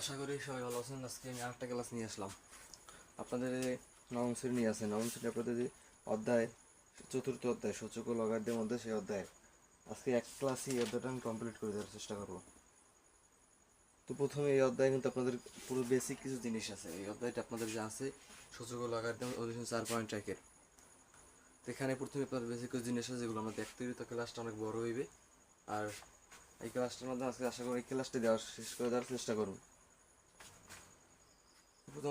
আশা করি সবাই ভালো আছেন। আজকে আমি আরেকটা ক্লাস নিয়ে আসলাম। আপনাদের নবম শ্রেণী আছে, নবম শ্রেণী আপনাদের যে অধ্যায়, চতুর্থ অধ্যায় সূচক ও লগারিদমের মধ্যে সেই অধ্যায় আজকে এক ক্লাসই এই অধ্যায়টা আমি কমপ্লিট করে দেওয়ার চেষ্টা করবো। তো প্রথমে এই অধ্যায়ে কিন্তু আপনাদের পুরো বেসিক কিছু জিনিস আছে। এই অধ্যায়টা আপনাদের যে আছে সূচক ও লগারিদম অধিবেশন 4.1-এর, এখানে প্রথমে আপনাদের বেসিক কিছু জিনিস আছে যেগুলো আমরা দেখতে পারি। তো ক্লাসটা অনেক বড় হইবে, আর এই ক্লাসটার মধ্যে আজকে আশা করি এই ক্লাসটা শেষ করে দেওয়ার চেষ্টা করুন।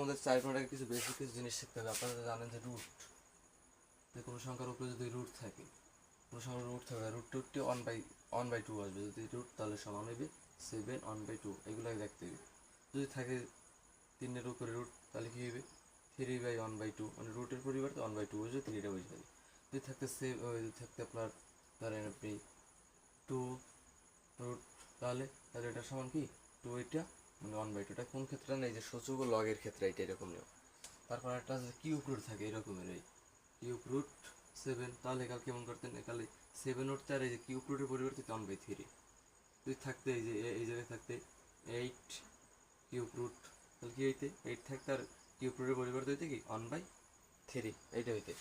আমাদের 4.1 কিছু বেসিক কিছু জিনিস শিখতে হবে। আপনারা জানেন যে রুট, যে কোনো সংখ্যার উপরে যদি রুট থাকে, কোনো সংখ্যার রুট থাকে, রুটটি 1/2 আসবে। যদি রুট তাহলে সমান হইবে 7 1/2, এগুলোকে দেখতে হবে। যদি থাকে 3-এর উপরে রুট তাহলে কী হবে 3/1/2, মানে রুটের পরিবর্তে 1/2 বসে 3টা বসে যাবে। যদি থাকতে যদি থাকতে আপনার ধরেন আপনি 2 রুট, তাহলে এটা সমান কি 2, এটা মানে 1/2। এটা কোন ক্ষেত্রে নেই, যে সূচক ও লগের ক্ষেত্রে এটা এরকম নিয়ম। তারপর একটা আছে কিউব রুট থাকে এরকমের, এই কিউব রুট 7, তাহলে কাল কেমন করতেন, একালে 7 উঠতে আর এই যে কিউব রুটের পরিবর্তে 1/3। যদি থাকতে এই জায়গায় থাকতে 8 কিউব রুট, তাহলে কি হইতে 8 থাকতে আর কিউব রুটের পরিবর্তে হইতে কি 1/3, এইটা হইতে।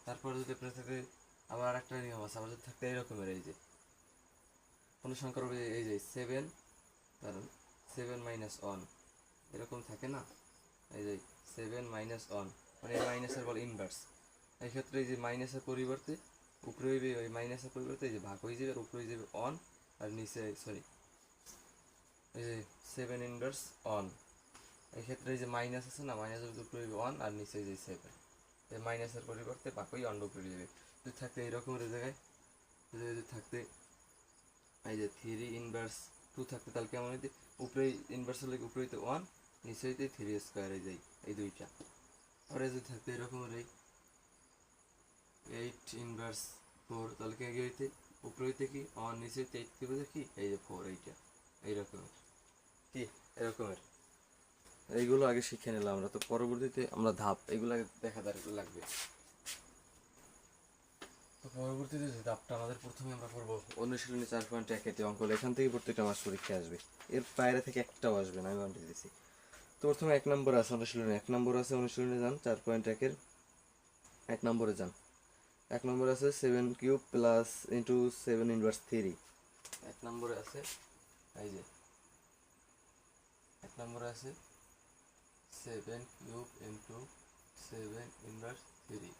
তারপর যদি আপনার থাকে আবার আর একটা নিয়ম আছে, আবার যদি থাকতে এরকমের, এই যে কোনো সংখ্যার এই যে 7, কারণ 7 - 1 এরকম থাকে না, এই যে 7 - 1 মানে মাইনাসের বল ইনভার্স। এই ক্ষেত্রে এই যে মাইনাসের পরিবর্তে উপরে হইবে, ওই মাইনাসের পরিবর্তে এই যে ভাগ হয়ে যাবে আর উপরে হয়ে যাবে 1, আর নিচে সরি এই যে 7 ইনভার্স 1। এই ক্ষেত্রে এই যে মাইনাস আছে না, মাইনাসের উপরে হইবে 1 আর নিচে যে 7, এই মাইনাসের পরিবর্তে ভাগ হয়ে 1 উপরে যাবে। যদি থাকতে এইরকমের জায়গায় যদি থাকতে এই যে 3 ইনভার্স 2 থাকতে, তাহলে কেমন হইতে উপরে ইনভার্স হলে উপরে হইতে 1, নিচে হইতে 3 স্কোয়ার, এই যাই এই দুইটা। আর এই যদি থাকতে এরকম এই 8 ইনভার্স 4, তাহলে কি হইতে উপরে হইতে কি 1, নিচে হইতে 8 কি বোঝে কি এই যে 4, এইটা এইরকমের কি এরকমের। এইগুলো আগে শিখে নিলাম আমরা, তো পরবর্তীতে আমরা ধাপ এগুলো দেখা লাগবে। তো পরবর্তীতে যে ধাপটা আমাদের প্রথমে আমরা করবো অনুশীলনী 4.1-এ অঙ্ক, এখান থেকে প্রত্যেকটা মাস পরীক্ষা আসবে, এর বাইরে থেকে একটাও আসবে না, আমি ওয়ান্টি দিয়েছি। তো প্রথমে 1 নম্বর আছে অনুশীলনী, 1 নম্বর আছে অনুশীলনে যান 4.1-এর 1 নম্বরে যান। 1 নম্বর আছে 7 কিউব প্লাস ইন্টু 7 ইনভার্স 3। 1 নম্বরে আছে এই যে 1 নম্বরে আছে 7 cube into 7 inverse 3,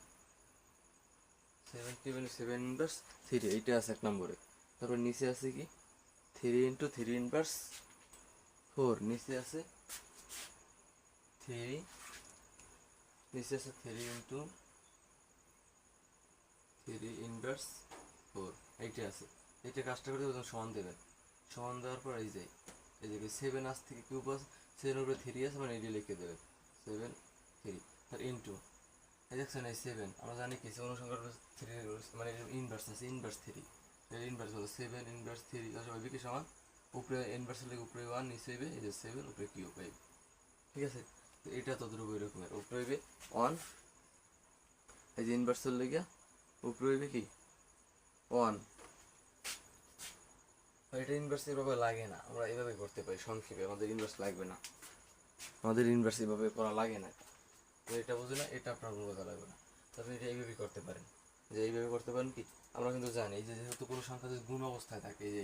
7 cube into 7 inverse 3, এইটা আছে 1 নম্বরে। তারপর নিচে আছে কি 3 ইন্টু 3 ইনভার্স 4, নিচে আছে 3 ইন্টু 3 ইনভার্স 4, এইটা আছে। এইটা কাজটা করে তখন সমান দেবেন, সমান দেওয়ার পর এই যে এইদিকে 7 আস থেকে কিউব আছে, 7 উপরে 3 আছে, মানে এইটা লিখে দেবেন 7 3, তার ইন্টু এই দেখছেন এই 7 আমরা জানি কি অনুসংখ্যার 3 মানে ইনভার্স আছে, ইনভার্স 3, এর ইনভার্স হলো 7 ইনভার্স 3, তাহলে ওই কি সমান উপরে ইনভার্স হলে উপরে 1, নিচে হইবে এই যে 7 উপরে কিউব হইবে। ঠিক আছে, তো এটা ততটুকু ওই রকমের, উপরে হইবে 1, এই যে ইনভার্স হলে গিয়া উপরে হইবে কি 1। এটা ইনভার্স এভাবে লাগে না, আমরা এইভাবে করতে পারি সংক্ষেপে, আমাদের ইনভার্স লাগবে না, আমাদের ইনভার্স এভাবে করা লাগে না। তো এটা বুঝে না, এটা আপনার বোঝা লাগবে না, আপনি এটা এইভাবে করতে পারেন। যে এইভাবে করতে পারেন কি, আমরা কিন্তু জানি এই যে যেহেতু কোনো সংখ্যা যদি গুণ অবস্থায় থাকে, এই যে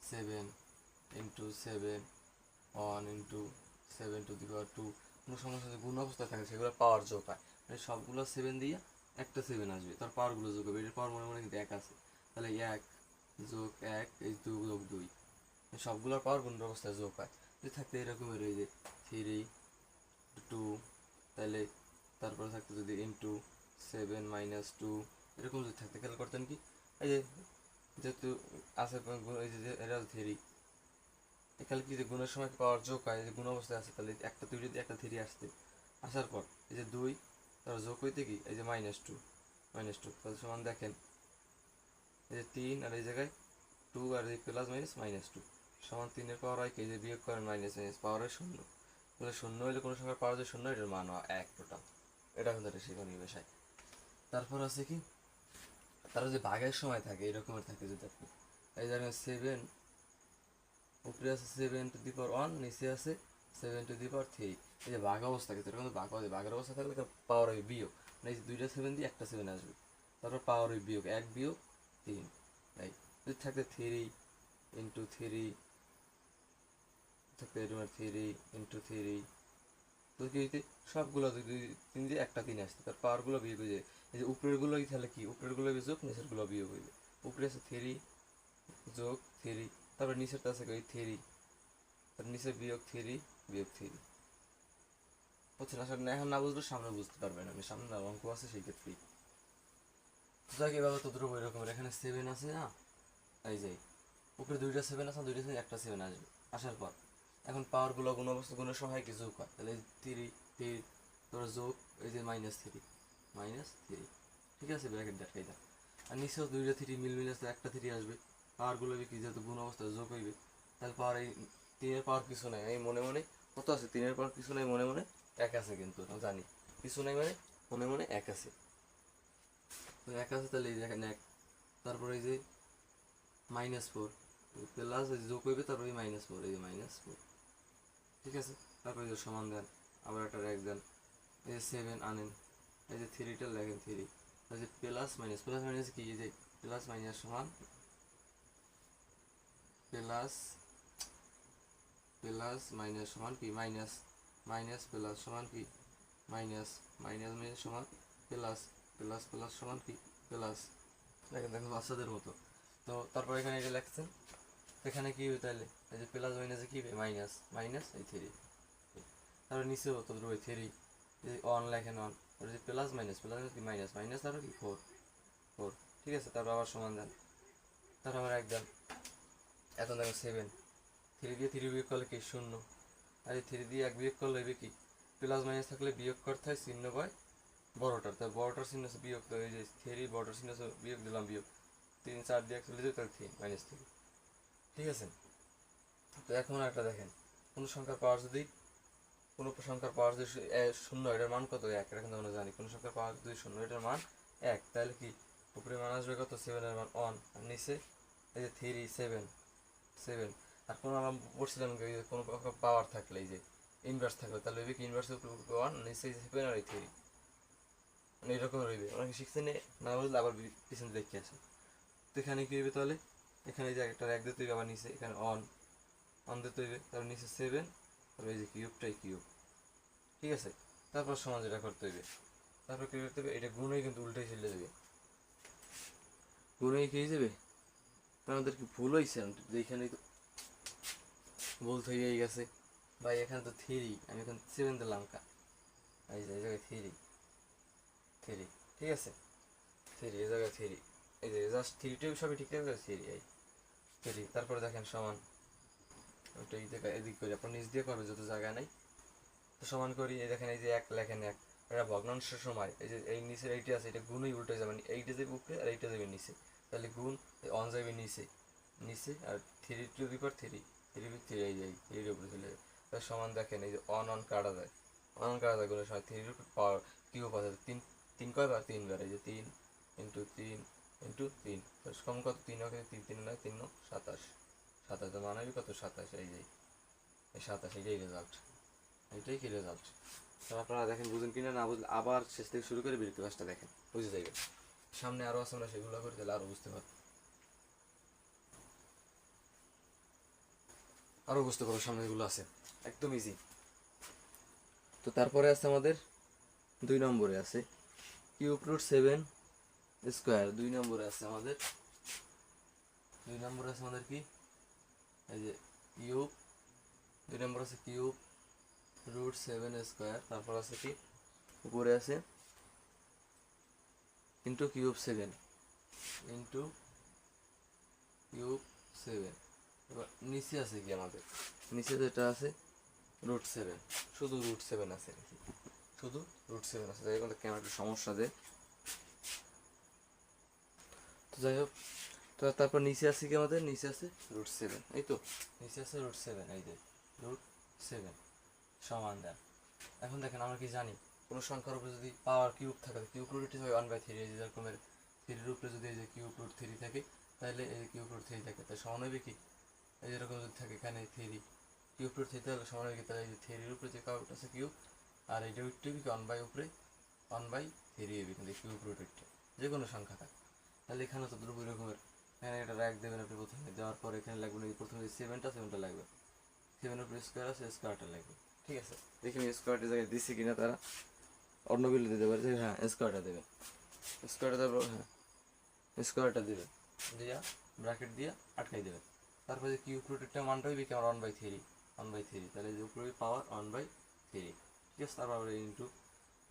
7 ইন্টু 7 1 ইন্টু 7 টু দি পাওয়ার 2, কোনো সমস্যা যদি গুণ অবস্থায় থাকে সেগুলো পাওয়ার যোগ হয়, মানে সবগুলো 7 দিয়ে একটা 7 আসবে, তার পাওয়ারগুলো যোগ হবে, এটার পাওয়ার মনে মনে কিন্তু 1 আছে, তাহলে 1 যোগ 1 এই 2 যোগ 2, সবগুলোর পাওয়ার গুণ অবস্থায় যোগ হয়। যদি থাকতে এরকমের এই যে 3 2, তাহলে তারপরে থাকতে যদি ইন্টু 7 - 2, এরকম যদি থাকতে খেয়াল করতেন কি এই যে যেহেতু আছে এই যে এটা 3, এখানে কি যে গুণের সময় পাওয়ার যোগ হয়, এই যে গুণ অবস্থায় আছে, তাহলে একটা 2 যদি একটা 3 আসতে আসার পর এই যে 2 তার যোগ হইতে কি এই যে -2, তাহলে সমান দেখেন এই যে 3 আর এই জায়গায় 2 আর এই প্লাস মাইনাস -2 সমান 3-এর পাওয়ার হয় কি, এই যে বিয়োগ করেন মাইনাস পাওয়ার হয় 0, তাহলে 0 হইলে কোনো সংখ্যার পাওয়ার যে 0 এটার মান হয় 1 টোটাল। এটা কিন্তু একটা শিক্ষণীয় বিষয়। তারপর আছে কি তারা যে ভাগের সময় থাকে এরকমের থাকে, যদি আপনি এই জায়গায় 7 উপরে আছে 7 টু দি পাওয়ার 1, নিচে আছে 7^3। এই যে ভাগ অবস্থা কিন্তু এরকম ভাগের অবস্থা থাকলে পাওয়ার হবে বিয়োগ, মানে এই যে দুইটা 7 দিয়ে একটা 7 আসবে, তারপর পাওয়ার হবে বিয়োগ 1 বিয়োগ 3। তাই যদি থাকে 3 × 3 থাকে 3 × 3 তো কি হইতে সবগুলো যদি 3 দিয়ে একটা 3 আসছে, তার পাওয়ারগুলো বিয়োগ হয়ে যায়। এই যে উপরেরগুলো তাহলে কি উপরেরগুলো যোগ নিচেরগুলো বিয়োগ হইবে। উপরে আছে 3 যোগ 3, তারপর নিচেরটা আছে ওই 3, তার নিচে বিয়োগ 3 বিয়োগ 3। বুঝছেন? আসলে এখন না বুঝলে সামনে বুঝতে পারবেন, আমি সামনে অঙ্ক আছে সেই ক্ষেত্রেই। যাক এভাবে তো দ্রুব এরকমের এখানে 7 আছে না, এই যে উপরে দুইটা 7 আছে, দুইটা 7 একটা 7 আসবে, আসার পর এখন পাওয়ারগুলো গুণ অবস্থা গুণের সময় কি যোগ হয়, তাহলে 3 তোরা যোগ এই যে -3, ঠিক আছে, ব্র্যাকেট দেখাই দাও। আর নিচেও দুইটা 3 মিল আছে, একটা 3 আসবে, পাওয়ারগুলো কি যেহেতু গুণ অবস্থায় যোগ হইবে, তাহলে পাওয়ার এই 3-এর পাওয়ার কিছু নাই, এই মনে মনে কত আছে, 3-এর পাওয়ার কিছু নাই, মনে মনে 1 আছে, কিন্তু জানি কিছু নাই মানে মনে মনে 1 আছে, তো 1 আছে, তাহলে এই দেখেন 1, তারপরে এই যে -4 প্লাস যোগ হইবে, তারপরে -4, এই যে -4, ঠিক আছে, তারপরে যে সমান দেন, আবার একটা 1 দেন, এই যে 7 আনেন, এই যে 3টা লেখেন 3, এই যে প্লাস মাইনাস কি, এই যে প্লাস মাইনাস সমান প্লাস, প্লাস মাইনাস সমান কি মাইনাস, মাইনাস প্লাস সমান কি মাইনাস, মাইনাস মাইনাস সমান প্লাস, প্লাস প্লাস সমান কি প্লাস। দেখেন দেখেন বাচ্চাদের মতো। তো তারপর এখানে এটা লিখছেন, এখানে কি হবে তাহলে, এই যে প্লাস মাইনাসে কি হবে মাইনাস, মাইনাস এই 3, তারপর নিচেও তো ওই 3, এই 1 লেখেন 1, আর যে প্লাস মাইনাস কি মাইনাস, মাইনাস তারপর কি 4, ঠিক আছে, তারপর আবার সমান দেন, তারপর আবার 1 দেন। এখন দেখো 7, 3 দিয়ে 3 বিয়োগ করলে কি 0, আর এই 3 দিয়ে 1 বিয়োগ করলে হবে কি, প্লাস মাইনাস থাকলে বিয়োগ করতে হয় চিহ্ন পায় বড়টার, তাই বড়টার চিহ্ন আছে বিয়োগ, তো এই যে 3 বড়টার চিহ্ন আছে বিয়োগ দিলাম, বিয়োগ 3 4 দিয়ে চলে যাবে, তাহলে 3 -3, ঠিক আছে। তো এখন একটা দেখেন, কোনো সংখ্যার পাওয়ার যদি শূন্য, এটার মান কত 1, এটা কিন্তু আমরা জানি, কোনো সংখ্যার পাওয়ার যদি 0 এটার মান 1, তাহলে কি উপরে মান আসবে কত, 7 এর মান 1, আর নিচে এই যে 3 7, আর কোনো আমরা বলছিলাম কোনো পাওয়ার থাকলে এই যে ইনভার্স থাকলে, তাহলে হবে কি ইনভার্সের উপরে 1, নিচে 7 আর এই 3, মানে এরকম রইবে। অনেকে শিখতে না বুঝলে আবার পিছনে দেখে আসে। তো এখানে কি হইবে তাহলে, এখানে এই যে একটা 1 দিতে হইবে, আবার নিচে এখানে অন দিতে হইবে, তারপর নিচে 7, তারপর এই যে কিউবটাই কিউব, ঠিক আছে। তারপর সমান যেটা করতে হইবে, তারপর কি করতে হবে, এটা গুণই কিন্তু উল্টাই চলে যাবে, গুণই কি হয়ে যাবে, আমাদের কি ভুল হয়েছে, এইখানেই তো ভুল হয়ে গেছে ভাই, এখানে তো 3, আমি এখন 7 দিলাম কা, এই জায়গায় 3, ঠিক আছে, 3 এই জায়গায় 3, এই যে জাস্ট 3 সবই ঠিক আছে, 3 এই 3, তারপরে দেখেন সমান, ওইটা এদিক করে আপনার নিচ দিয়ে করবে যত জায়গা নাই, তো সমান করি, এই দেখেন এই যে 1 লেখেন 1, এটা ভগ্নাংশের সময় এই যে এই নিচের এইটা আছে, এটা গুণই উল্টে যাবে, এইটা যাবে উপরে আর এইটা যাবে নিচে, তাহলে গুণ অন যাবে নিচে, আর 3 এই যায় 3 উপরে চলে যাবে, তার সমান দেখেন এই যে অন কাটা যায়, গুণের সময় 3 উপর পাওয়ার কিউব আছে, 3 কয়বার 3 বার, এই যে 3 × 3 × 3, কম কত 3 হবে, 3 নয় 3 27, 27 মান হবে কত 27, এই যে 27, এইটাই রেজাল্ট, এইটাই কি রেজাল্ট। তো আপনারা দেখেন বুঝেন কিনা, না বুঝলে আবার শেষ থেকে শুরু করে বিরক্তি ক্লাসটা দেখেন, বুঝে যাইবে, সামনে আরও আছে আমরা সেগুলো করি, তাহলে আরও বুঝতে পারবো, সামনে যেগুলো আছে একদম ইজি। তো তারপরে আছে আমাদের 2 নম্বরে আছে কিউব রুট 7 স্কোয়ার, 2 নম্বরে আছে আমাদের কি, এই যে কিউব, 2 নম্বর আছে কিউব রুট 7 স্কোয়ার, তারপর আছে কি উপরে আছে ইন্টু কিউব 7, এবার নিচে আছে কি আমাদের, নিচে যেটা আছে রুট 7, শুধু রুট 7 আছে, শুধু রুট 7 আছে, যাই হোক কেমন একটা সমস্যা দেয়, তো যাই হোক। তো তারপর নিচে আছে কি আমাদের, নিচে আছে রুট 7, এই তো নিচে আছে রুট 7, এই যে রুট 7 সমান দেন। এখন দেখেন আমরা কি জানি, কোনো সংখ্যার উপরে যদি পাওয়ার কিউব থাকে, কিউব রুট হয় 1/3, এই যে যেরকমের 3 উপরে যদি এই যে কিউব রুট 3 থাকে, তাহলে এই কিউব রুট 3 থাকে, তাই সমান হবে কি, এই যেরকম যদি থাকে এখানে 3, কিউব রুট থ্রি তাহলে সমান হবে কি, তাহলে এই যে থ্রির উপরে যে কাউট আছে কিউব, আর এইটা উঠতে হবে কি 1/, উপরে 1/3 হবে, কিন্তু কিউব রুট উঠতে যে কোনো সংখ্যা থাকে। তাহলে এখানে তো দুটো রকমের, এখানে এটা রাখ দেবেন আপনি প্রথমে, দেওয়ার পর এখানে লাগবে না, প্রথমে সেভেনটা লাগবে, 7 উপরে স্কোয়ার আছে, স্কোয়ারটা লাগবে। ঠিক আছে, দেখি আমি স্কোয়ারটা জায়গায় দিচ্ছি কিনা, তারা অন্য বিল দিতে পারে যে হ্যাঁ স্কোয়ারটা দেবে, স্কোয়ারটা দেবো, হ্যাঁ স্কোয়ারটা দেবে, দিয়া ব্র্যাকেট দিয়ে আটকাই দেবে। তারপরে কিউব রুটেরটা মানটা হইবে কি আমার 1/3, তাহলে যে উপরে পাওয়ার 1/3। ঠিক আছে, তারপর ইন্টু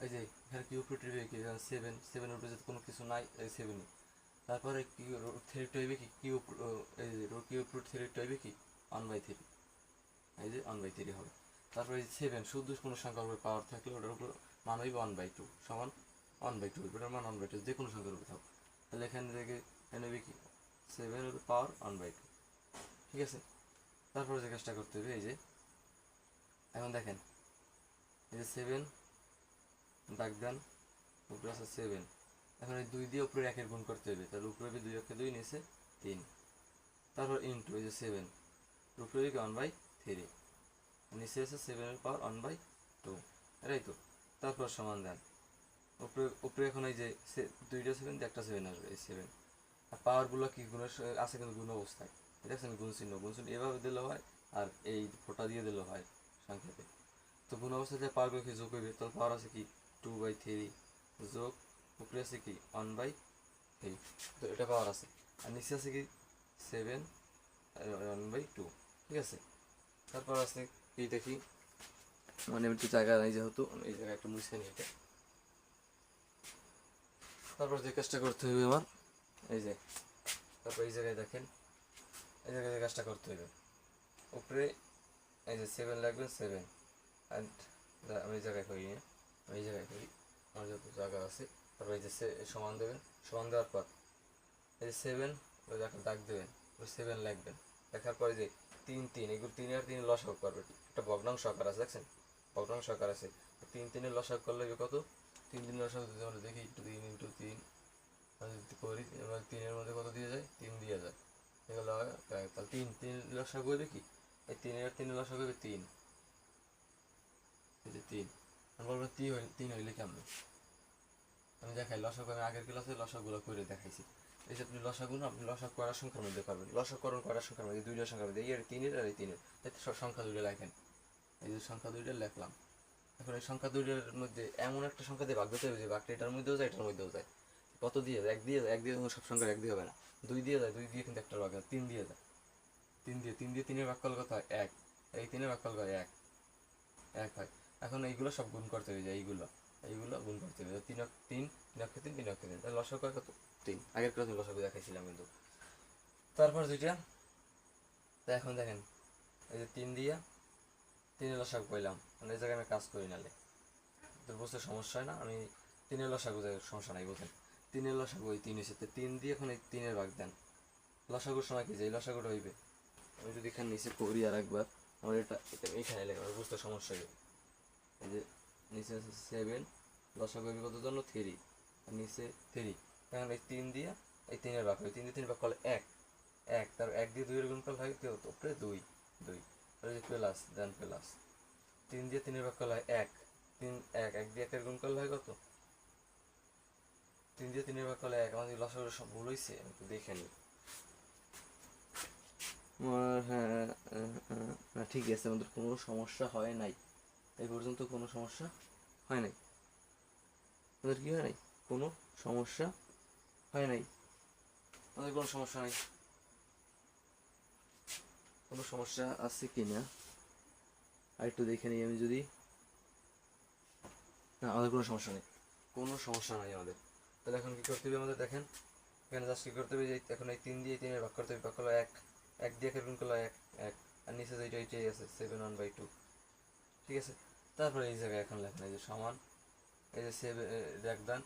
এই যে এখানে কিউব রুটের হইবে কি 7 উপরে যদি কোনো কিছু নাই, এই 7, তারপরে কিউব রুট থ্রিটা হইবে কি কিউব, এই যে কিউব রুট থ্রিটা হইবে কি 1/3, এই যে 1/3 হবে। তারপরে এই 7 শুধু কোনো সংখ্যার উপরে পাওয়ার থাকলে ওটার উপর মান হইবে 1/2 সমান 1/2, ওটার মান 1/2 যে কোনো সংখ্যার উপরে থাকবে। তাহলে এখানে থেকে এখানে হবে কি 7 এর পাওয়ার 1/2। ঠিক আছে, তারপরে যে কাজটা করতে হবে, এই যে এখন দেখেন এই যে 7 দাগ দেন, উপরে আছে 7, এখন এই 2 দিয়ে উপরে 1 গুণ করতে হবে, তাহলে উপরে হবে 2 একে 2 নিচে 3, তারপর ইন্টু এই যে 7 উপরে হবে 1/3, নিচে আছে 7 এর পাওয়ার 1/2, এটাই তো। তারপর সমান দেন, উপরে উপরে এখন এই যে 2টা 7 দিয়ে একটা 7 আসবে, এই 7, আর পাওয়ারগুলো কি গুণ আছে কিন্তু গুণ অবস্থায়, দেখছেন গুণ চিহ্ন এভাবে দিলে হয়, আর এই ফোঁটা দিয়ে দিলে হয় সংখ্যাতে। তো গুণ অবস্থাতে পাওয়ারগুলোকে যোগ করবে, তাহলে পাওয়ার আছে কি 2/3 যোগ উপরে আছে কি 1/3, তো এটা পাওয়ার আছে, আর নিচে আছে কি 7 1/2। ঠিক আছে, তারপর আছে কি দেখি, মানে একটু জায়গা নেই যেহেতু এই জায়গায় একটা মুছে নিই এটা। তারপর যে কাজটা করতে হবে আমার, এই যে তারপর এই জায়গায় দেখেন, এই জায়গায় কাজটা করতে হবে, উপরে এই যে 7 লাগবে, 7 অ্যান্ড আমি এই জায়গায় করি, আমি এই জায়গায় করি, আমার যত জায়গা আছে। তারপর এই যে সমান দেবেন, সমান দেওয়ার পর এই যে 7 ওই একটা দাগ দেবেন, ওই 7 লিখবেন, লেখার পরে যে 3 এগুলো 3 আর 3 লসাগু করবেন, একটা ভগ্নাংশ আকার আছে দেখছেন, ভগ্নাংশ আকার আছে, 3 লসাগু করলে কত, 3 লসাগু যদি আমরা দেখি একটু 3 × 3 যদি করি, এবার 3-এর মধ্যে কত দিয়ে যায়, 3 দিয়ে যায়, এগুলো হয় তাহলে 3 লসাগু হবে কি, এই 3 আর 3 লসাগু হবে 3, এই যে 3, আমি বলবো 3 হইলে কেমন, আমি দেখাই লসাগু, আমি আগের ক্লাসে লসাগুলো করে দেখাইছি। এই যে আপনি লসাগু না, আপনি লসাগু কয়টা সংখ্যার মধ্যে পাবেন, লসাগু কয়টা সংখ্যার মধ্যে, 2টা সংখ্যার মধ্যে, এই 3-এর আর এই 3-এর, এতে সংখ্যা 2টা লেখেন, এই যে সংখ্যা 2টা লিখলাম। এখন এই সংখ্যা 2টার মধ্যে এমন একটা সংখ্যা দিয়ে ভাগ দিতে হবে যে ভাগটা এটার মধ্যেও যায় এটার মধ্যেও যায়, কত দিয়ে, 1 দিয়ে সব সংখ্যা 1 দিয়ে হবে না, 2 দিয়ে যায়, 2 দিয়ে কিন্তু একটা ভাগ হয়, 3 দিয়ে যায়, 3 দিয়ে 3-এর ভাগ করলে কত হয় 1, এই 3-এর ভাগ করলে হয় 1 হয়। এখন এইগুলো সব গুণ করতে হবে, যে এইগুলো গুণ করতে হবে, 3 3 3 3 3, তাহলে লসাগু কত 3, আগের ক্লাসে লসাগু দেখাইছিলাম কিন্তু। তারপর যেটা, তা এখন দেখেন এই যে 3 দিয়া 3-এর লসাগু পাইলাম, মানে এই জায়গায় আমি কাজ করি নালে তো বুঝতে সমস্যা হয় না, আমি 3-এর লসাগু সমস্যা নাই বুঝেন, 3-এর লসাগু ওই 3 এসেছে, 3 দিয়ে এখন এই 3-এর ভাগ দেন, লসাগুর সময় কি যে এই লসাগুটা হইবে, আমি যদি এখানে নিচে করি আর একবার, আমার এটা এইখানে লেখা বুঝতে সমস্যা হবে, এই যে নিচে আছে 7, লসাগু হবে কত জন্য 3, আর নিচে 3, এখন এই 3 দিয়ে এই 3-এর ভাগ হবে, 3 দিয়ে 3 ভাগ করলে 1, তার 1 দিয়ে 2-এর গুণ করলে হয় কেউ উপরে 2, আর এই যে প্লাস দেন প্লাস, 3 দিয়ে 3-এর ভাগ করলে হয় 1, 1 দিয়ে 1-এর গুণ করলে হয় কত, 3 দিয়ে 3-এর ভাগ করলে 1, আমাদের লসাগুর সব ভুল হয়েছে, আমি একটু দেখে নিই। হ্যাঁ না ঠিক আছে, আমাদের কোনো সমস্যা হয় নাই, এই পর্যন্ত কোনো সমস্যা হয় নাই, আমাদের কি হয় নাই, কোনো সমস্যা হয় নাই, আমাদের কোনো সমস্যা নাই, কোনো সমস্যা আছে কি না আর একটু দেখে নিই আমি যদি, না আমাদের কোনো সমস্যা নেই, কোনো সমস্যা নাই আমাদের। তাহলে এখন কী করতে হবে আমাদের, দেখেন এখানে জাস্ট কী করতে হবে, যে এখন এই 3 দিয়ে 3-এর ভাগ করতে হবে, ভাগ করলো 1 দিয়ে গুণ করলো 1, আর নিচে যে এইটাই আছে 7 1/2। ঠিক আছে, তারপরে এই জায়গায় এখন লেখেন এই যে সমান, এই যে 7 রাখদান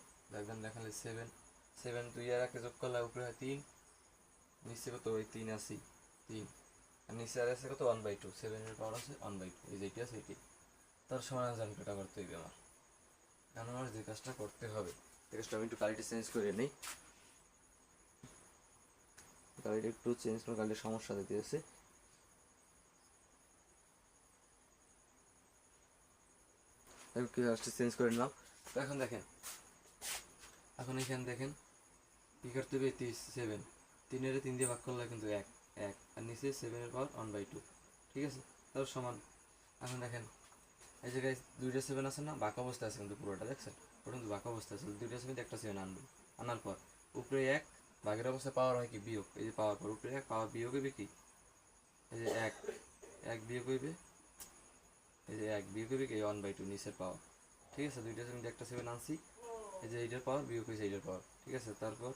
লেখেন 7 2 আর 1 যোগ করলে উপরে হয় 3, নিচে কত ওই 3 আসি 3, আর নিচে আর আছে কত 1/2, 7-এর পাওয়ার আছে 1/2, এই যেটি আছে এটি, তার সমান জানটা করতে হবে আমার। এখন আমার যে কাজটা করতে হবে, এই কাজটা আমি একটু কালিটা চেঞ্জ করে নিই, কালিটা একটু চেঞ্জ করে, কালিটা সমস্যা দিতে আছে, চেঞ্জ করে নিলাম। তো এখন দেখেন, এখন এখানে দেখেন কী করতে হবে, 7, 3 3 দিয়ে ভাগ করলে কিন্তু 1 1, আর নিচে 7 পাওয়ার 1/2, ঠিক আছে, তার সমান। এখন দেখেন এই জায়গায় 2টা 7 আছে না, বাঁকা অবস্থা আছে কিন্তু পুরোটা, দেখছেন ওটা কিন্তু বাঁকা অবস্থা আছে, 2টা 7 একটা 7 আনবে, আনার পর উপরে 1, বাঘের অবস্থায় পাওয়ার হয় কি বিয়োগ, এই যে পাওয়ার পর উপরে 1, পাওয়ার বিয়োগ হবে কি, এই যে 1 1 বিয়োগ হইবে, এই যে 1 বিয়োগ হইবে কি 1/2 নিচের পাওয়ার, ঠিক আছে, 2টা 7 একটা 7 আনছি, এই যে এইটার পাওয়ার বিয়োগ হয়েছে এইটার পাওয়ার, ঠিক আছে, তারপর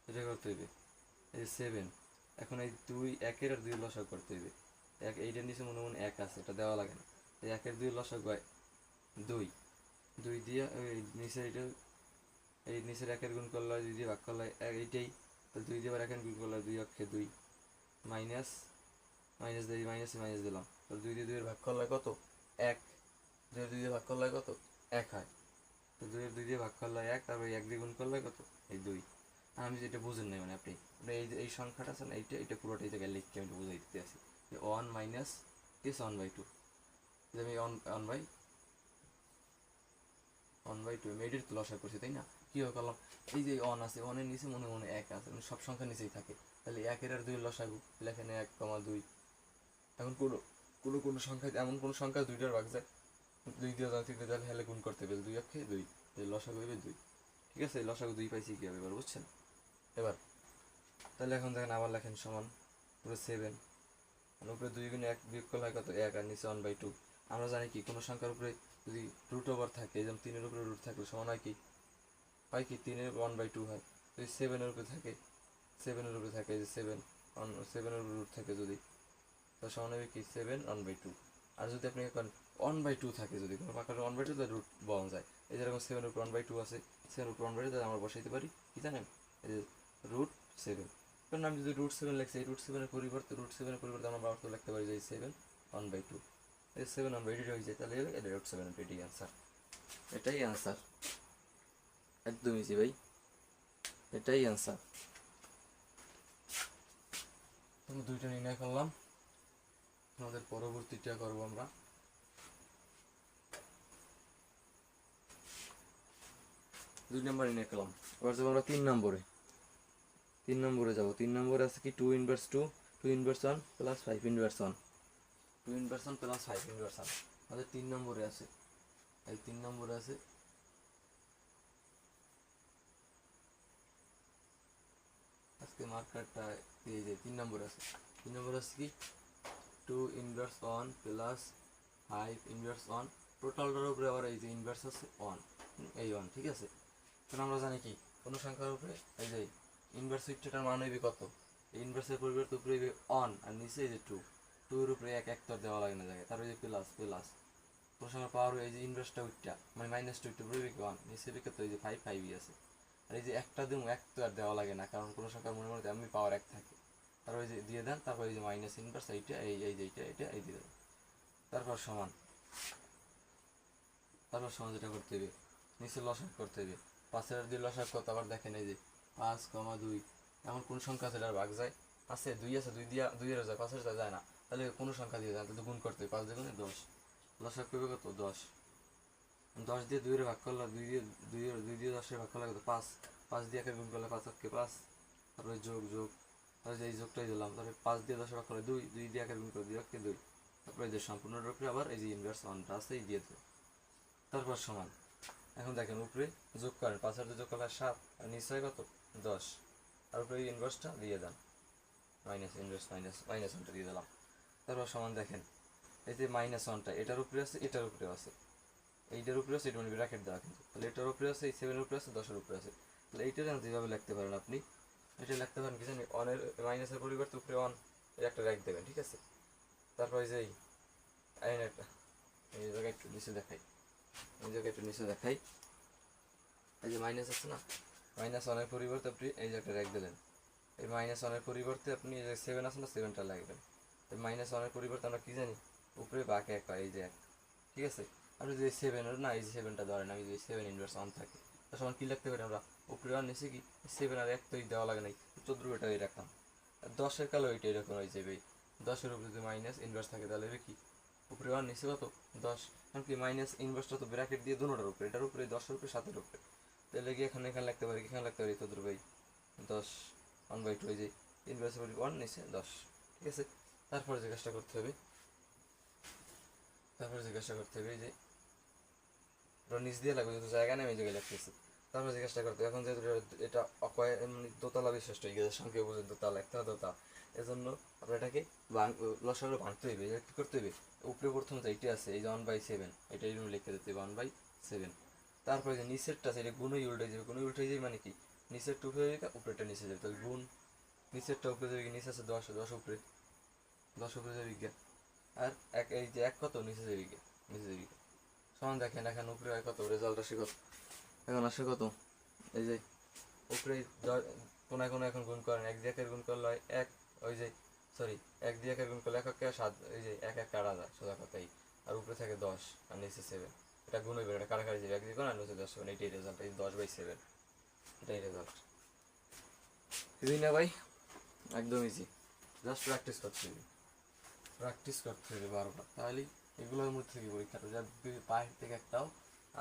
এটা করতে হইবে, এই যে 7, এখন এই 2 1 আর 2 লসাগু করতে হইবে, এইটার নিচে মনে মনে 1 আছে, এটা দেওয়া লাগে না, এই 1 2 লসাগু হয় 2, 2 দিয়ে এই নিচের এইটা, এই নিচের 1 গুণ করলে 2 দিয়ে ভাগ করলে এইটাই, তো 2 দিয়ে আবার 1 গুণ করলে 2 অক্ষে 2, মাইনাস মাইনাস দিয়ে মাইনাস দিলাম, তো 2 দিয়ে 2 এর ভাগ করলে কত 1, 2 দিয়ে ভাগ করলে কত 1 হয়, তো 2 দিয়ে ভাগ করলে 1, তারপর 1 দিয়ে গুণ করলে কত এই 2। আর আমি যেটা বুঝেন নাই মানে আপনি এই সংখ্যাটা আছে না, এইটা পুরোটা এই জায়গায় লিখকে আমি বুঝাই দিতে আসি, 1 মাইনাস 1/2, আমি 1/2 আমি এটার তো লসাগু করছি, তাই না, কী করলাম, এই যে 1 আছে, 1 এর নিচে মনে মনে 1 আছে, মানে সব সংখ্যা নিচেই থাকে, তাহলে 1 আর 2 লসাগু, এখানে 1,2, এখন কোনো সংখ্যা এমন কোনো সংখ্যা 2টার ভাগ যায়, 2 দিয়ে যাতে তাহলে হেলে গুণ করতে হবে, 2 অক্ষে 2, লসাগু হবে 2, ঠিক আছে, লসাগু 2 পাইছি কী হবে এবার বুঝছেন। এবার তাহলে এখন দেখেন আবার লেখেন সমান পুরো 7, উপরে 2 গুণে 1 বিয়োগ করলে হয় কত 1, আর নিচে 1/2। আমরা জানি কি কোনো সংখ্যার উপরে যদি রুট ওভার থাকে, যেমন 3-এর উপরে রুট থাকলে সমান হয় কি 3-এর 1/2 হয়, যদি 7-এর উপরে থাকে, 7-এর উপরে থাকে, যে 7-এর উপরে রুট থাকে যদি, তো সমান হবে কি 7 1/2। আর যদি আপনি এখন 1/2 থাকে, যদি কোনো পাকার 1/2 তাহলে রুট বলা যায়, এই যেরকম 7-এর উপর 1/2 আছে, 7-এর উপর 1/2 তাহলে আমরা বসাইতে পারি কি জানেন, এই যে √7, কারণ আমি যদি √7 লিখছি, এই √7-এর পরিবর্তে আমরা বারবার লিখতে পারি যে 7 1/2, এই 7 1/2 হয়ে যায়, তাহলে এটা √7, এটাই আনসার, এটাই আনসার, একদম ইজি ভাই, এটাই আনসার। তুমি 2টা নির্ণয় করলাম, আমাদের পরবর্তীটা করবো আমরা 2 নম্বর নির্ণয় করলাম। এবার যাবো আমরা 3 নম্বরে যাবো। 3 নম্বরে আছে কি 2 inverse 2, 2 inverse 1 plus 5 inverse 1, 2 inverse 1 plus 5 inverse 1 আমাদের 3 নম্বরে আছে, এই 3 নম্বরে আছে, আজকে মার্কারটা এই যে 3 নম্বরে আছে, 3 নম্বরে আছে কি 2 ইনভার্স 1 প্লাস 5 ইনভার্স 1, টোটালটার উপরে আবার এই যে ইনভার্স আছে 1, এই 1, ঠিক আছে। কারণ আমরা জানি কি কোনো সংখ্যার উপরে এই যে ইনভার্স উচ্চটার মান হইবে কত, এই ইনভার্সের পরিবর্তে উপরে হইবে 1, আর নিচে এই যে 2 এর উপরে 1 তো দেওয়া লাগে না জায়গায়, তারপরে যে প্লাস কোনো সংখ্যার পাওয়ার এই যে ইনভার্সটা উঠটা মানে -2 উপরে হইবে 1, নিচে হইবে কত, এই যে 5ই আছে, আর এই যে একটা দিন 1 তো আর দেওয়া লাগে না, কারণ কোনো সংখ্যার মনে মনে আমি পাওয়ার 1 থাকে, তারপর এই যে দিয়ে দেন, তারপর এই যে মাইনাস ইনভার্স এইটা এই যে এটা এই দিয়ে দেন, তারপর সমান যেটা করতে হবে নিচে লসাগু করতে হবে, 5-এর 2 লসাগু কত, আবার দেখেন এই যে 5,2, এমন কোন সংখ্যা আছে এটার ভাগ যায়, আছে 2 আছে, 2 দিয়া 2 এর যায়, 5-এর যায় না, তাহলে কোনো সংখ্যা দিয়ে যায়, তাহলে গুণ করতে হবে, 5 দিয়ে 10, লসাগু করবে কত 10, 10 দিয়ে 2 এর ভাগ করলে 2 দিয়ে 10 এর ভাগ করলে কত 5, 5 দিয়ে 1 গুণ করলে 5 অক্ষে 5, তারপরে যোগ, তারপরে এই যোগটাই দিলাম, তারপরে 5 দিয়ে 10 এর ভাগ করলে 2 দিয়ে 1 গুণ করলে 2 অক্ষে 2, তারপরে এই যে সম্পূর্ণটার উপরে আবার এই যে ইনভার্স 1টা আছে এই দিয়ে দেবে, তারপর সমান। এখন দেখেন উপরে যোগ করেন, 5 আর 2 যোগ করলে 7, আর নিচে হয় কত 10, আর উপরে এই ইনভার্সটা দিয়ে দেন, মাইনাস 1টা দিয়ে দিলাম, তারপর সমান দেখেন এই যে -1টা এটার উপরে আছে, এটার উপরেও আছে, এইটার উপরে আছে, এটা মানে ব্র্যাকেট দেওয়া কিন্তু, তাহলে এটার উপরে আছে, এই 7-এর উপরে আছে, 10-এর উপরে আছে, তাহলে এইটা যেভাবে লিখতে পারেন আপনি, এটা লিখতে পারেন কি জানি, অনের মাইনাসের পরিবর্তে উপরে 1 এর একটা রেখ দেবেন, ঠিক আছে। তারপর এই যে এই জায়গায় একটু নিচে দেখাই, এই যে মাইনাস আছে না, -1-এর পরিবর্তে আপনি এই যে একটা রেখ দিলেন, এই -1-এর পরিবর্তে আপনি এই যে 7 আছে না, 7টা লাগবেন, এই -1-এর পরিবর্তে আমরা কি জানি উপরে বাক 1 হয়, এই যে 1, ঠিক আছে। আপনি যদি 7-এর না এই যে 7টা ধরেন, আমি যদি 7 ইনভার্স 1 থাকে, তার সমান কী লিখতে পারি আমরা, উপরে 1 নিচে কি 7 আর 1 তো দেওয়া লাগে নাই, 14 এটাই রাখলাম, আর 10-এর কালো ওইটা এরকম হয়ে যাবে, 10-এর উপরে যদি মাইনাস ইনভার্স থাকে তাহলে হবে কি উপরে 1 নিচে কত 10, কারণ কি মাইনাস ইনভার্সটা তো ব্র্যাকেট দিয়ে দুটোটার উপরে, এটার উপরে 10-এর উপরে 7-এর উপরে, তাহলে কি এখানে লিখতে পারি, এখানে লিখতে পারি কত ভাই 10 1/2 এই যে ইনভার্স 1 নিচে 10। ঠিক আছে, তারপরে যে কাজটা করতে হবে, এই যে নিচ দিয়ে লাগবে যেহেতু জায়গা নেই, আমি জায়গায় লিখতেছি। তারপরে যে কাজটা করতে হবে, এখন যেহেতু এটা দোতলা বিশিষ্ট সংখ্যা বুঝে দোতলা একটা দোতলা, এজন্য আপনার এটাকে লসাগুলো ভাঙতে হবে। এটা কী করতে হবে, উপরে প্রথম এইটা আছে এই যে 1/7, এটা এরকম লিখে দিতে হবে 1/7। তারপরে যে নিচেরটা আছে এটা গুণই উল্টে যাবে, গুণই উল্টে যাবে মানে কি নিচেরটা উপরে যাবে, উপরেরটা নিচে যাবে, তাহলে গুণ নিচেরটা উপরে যাবে, নিচে আছে 10, 10 উপরে, 10 উপরে যাবে গিয়া, আর এক এই যে এক কত নিচে যাবে গিয়া, নিচে যাবে গিয়া সমান। দেখেন এখন উপরে কত রেজাল্ট আসে কত, এখন আসে কত, এই যে উপরে কোনায় কোনায় এখন গুণ করেন, 1 দিয়ে গুণ করলে হয় 1, ওই যে সরি 1 দিয়ে গুণ করলে 1 কে 7, এই যে 1 1 কাটা যায় সোজা কথাই, আর উপরে থাকে 10 আর নিচে 7, এটা গুণ হইবে, এটা কাটাকাটি যাবে, 1 দিয়ে গুণ আর নিচে 10 হবে, এইটাই রেজাল্ট, এই 10/7 এটাই রেজাল্ট। ইজি না ভাই, একদম ইজি, জাস্ট প্র্যাকটিস করতে হবে বারবার, তাহলেই এগুলোর মধ্যে থেকে পরীক্ষাটা যা বাইরে থেকে একটাও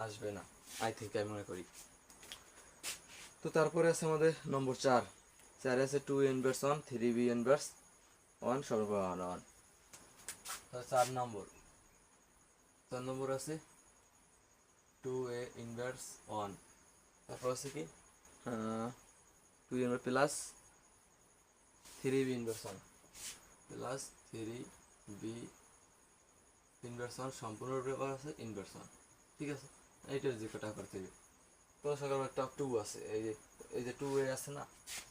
আসবে না, থেকে আমি মনে করি। তো তারপরে আছে আমাদের নম্বর 4 আছে 2 ইনভার্স 1 3b ইনভার্স 1 সর্বহান 1। 4 নম্বর আছে 2a ইনভার্স 1, তারপর আছে কি 2 inverse plus 3b inverse 1 plus 3b inverse 1 সম্পূর্ণ ব্যাপার আছে ইনভার্স 1। ঠিক আছে, এইটার যে কটা করতে হবে, তো সকাল একটা 2 আছে, এই যে 2a আছে না,